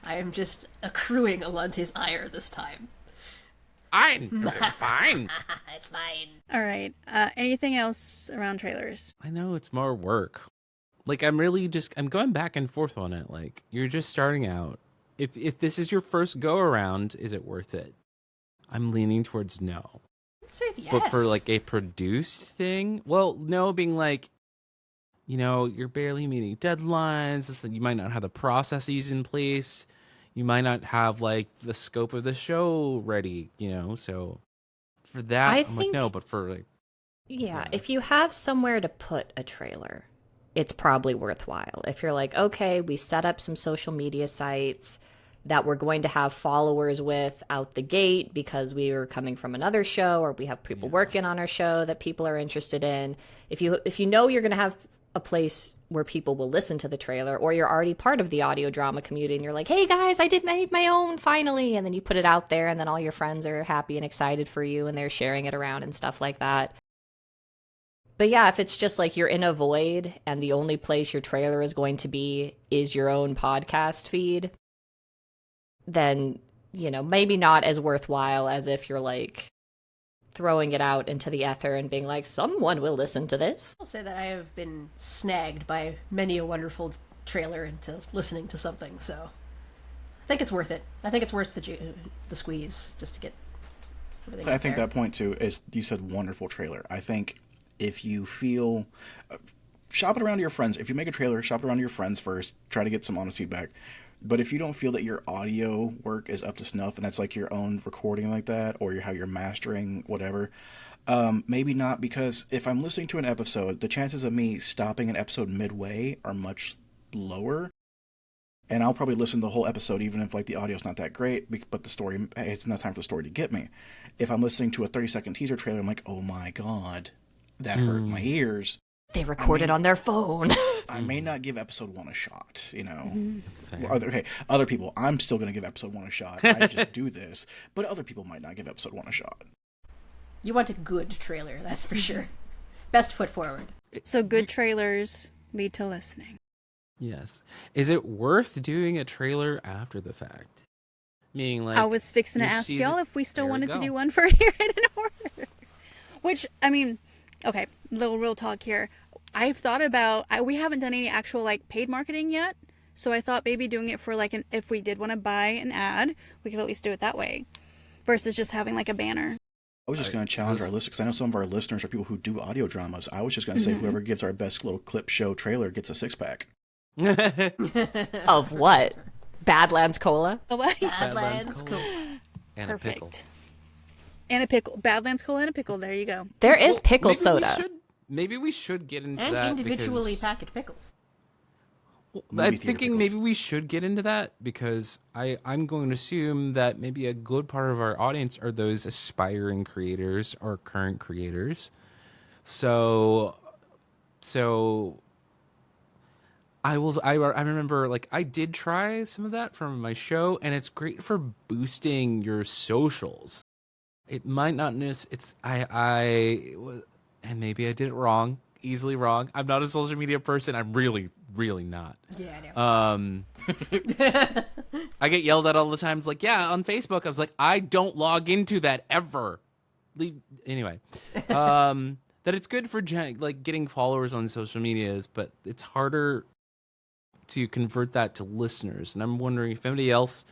I am just accruing Allonte's ire this time.
It's fine.
It's fine.
All right. Anything else around trailers?
I know it's more work. Like I'm going back and forth on it. Like you're just starting out. If this is your first go around, is it worth it? I'm leaning towards no.
I'd say yes.
But for like a produced thing, well, no, being like, you're barely meeting deadlines. You might not have the processes in place. You might not have like the scope of the show ready, So for that, I'm like, no, but for like.
Yeah, if you have somewhere to put a trailer, it's probably worthwhile. If you're like, okay, we set up some social media sites that we're going to have followers with out the gate because we are coming from another show or we have people working on our show that people are interested in. If you know you're going to have a place where people will listen to the trailer, or you're already part of the audio drama community and you're like, hey guys, I did my own finally. And then you put it out there and then all your friends are happy and excited for you and they're sharing it around and stuff like that. But yeah, if it's just like you're in a void and the only place your trailer is going to be is your own podcast feed, then, maybe not as worthwhile as if you're like throwing it out into the ether and being like, someone will listen to this.
I'll say that I have been snagged by many a wonderful trailer into listening to something, so I think it's worth it. I think it's worth the squeeze just to get everything.
I think that point too is, you said wonderful trailer. I think if you feel, shop it around to your friends. If you make a trailer, shop it around to your friends first. Try to get some honest feedback. But if you don't feel that your audio work is up to snuff, and that's like your own recording like that, or how you're mastering whatever, maybe not, because if I'm listening to an episode, the chances of me stopping an episode midway are much lower. And I'll probably listen to the whole episode even if like the audio's not that great, but the story, it's not time for the story to get me. If I'm listening to a 30-second teaser trailer, I'm like, oh my god, that hurt my ears.
They recorded on their phone.
I may not give episode 1 a shot, you know. Other people, I'm still going to give episode 1 a shot. I just do this. But other people might not give episode 1 a shot.
You want a good trailer, that's for sure. Best foot forward.
So good trailers lead to listening.
Yes. Is it worth doing a trailer after the fact? Meaning, like,
I was fixing to
your
ask
season-
y'all if we still
There we
wanted to
go.
do one for Here in Horror. Which, I mean, okay, little real talk here. I've thought about, we haven't done any actual like paid marketing yet. So I thought maybe doing it for like if we did want to buy an ad, we could at least do it that way versus just having like a banner.
I was just going to challenge our listeners, because I know some of our listeners are people who do audio dramas. I was just going to say whoever gives our best little clip show trailer gets a 6-pack.
Of what? Badlands Cola?
Badlands Cola.
And a pickle.
Perfect. And a pickle. Badlands Cola and a pickle. There you go.
There is pickle
maybe
soda.
Maybe we should get into
And
that.
individually
because...
packaged pickles.
I'm
Movie theater
thinking
pickles.
maybe we should get into that, because I'm going to assume that maybe a good part of our audience are those aspiring creators or current creators. So I remember, like, I did try some of that from my show, and it's great for boosting your socials. It might not and maybe I did it wrong, easily wrong. I'm not a social media person. I'm really, really not.
Yeah, I know.
I get yelled at all the time. It's like, yeah, on Facebook, I was like, I don't log into that ever. Anyway, that it's good for like getting followers on social medias, but it's harder to convert that to listeners. And I'm wondering if anybody else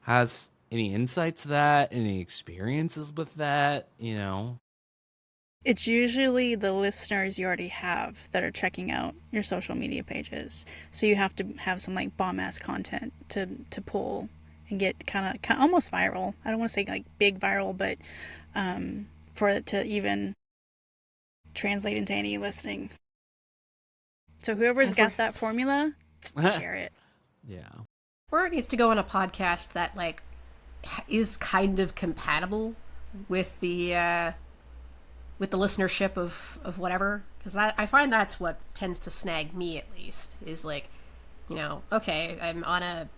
has any insights to that, any experiences with that, you know?
It's usually the listeners you already have that are checking out your social media pages. So you have to have some like bomb ass content to pull and get kind of almost viral. I don't want to say like big viral, but for it to even translate into any listening. So whoever's got that formula, share it.
Yeah.
Or it needs to go on a podcast that like is kind of compatible with the listenership of whatever, because I find that's what tends to snag me, at least, is like, you know, okay, I'm on a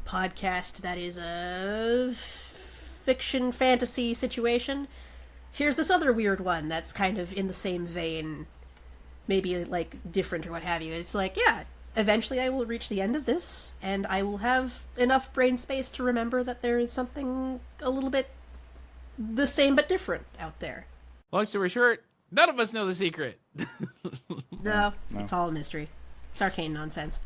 podcast that is a fiction fantasy situation. Here's this other weird one that's kind of in the same vein, maybe like different or what have you. It's like, yeah, eventually I will reach the end of this, and I will have enough brain space to remember that there is something a little bit the same but different out there.
Long story short, none of us know the secret.
No, it's all a mystery. It's arcane nonsense.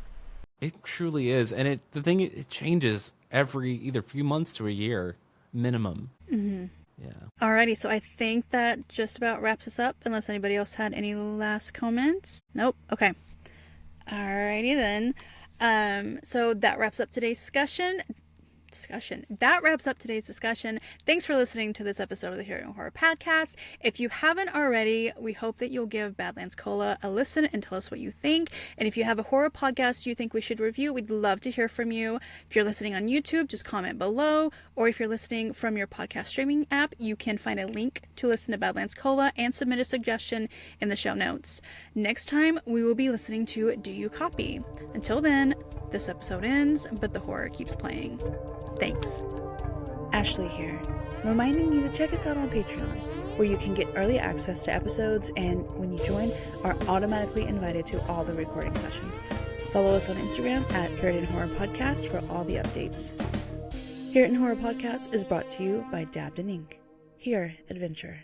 It truly is. And it changes every either few months to a year minimum. Mm-hmm. Yeah.
Alrighty, so I think that just about wraps us up, unless anybody else had any last comments. Nope. Okay. Alrighty then. So that wraps up today's discussion. That wraps up today's discussion. Thanks for listening to this episode of the Here in Horror Podcast. If you haven't already, we hope that you'll give Badlands Cola a listen and tell us what you think. And if you have a horror podcast you think we should review, we'd love to hear from you. If you're listening on YouTube, just comment below. Or if you're listening from your podcast streaming app, you can find a link to listen to Badlands Cola and submit a suggestion in the show notes. Next time, we will be listening to Do You Copy? Until then, this episode ends, but the horror keeps playing. Thanks. Ashley here, reminding you to check us out on Patreon, where you can get early access to episodes and, when you join, are automatically invited to all the recording sessions. Follow us on Instagram at Flirt and Horror Podcast for all the updates. Here in Horror Podcast is brought to you by Dabbed in Ink. your adventure.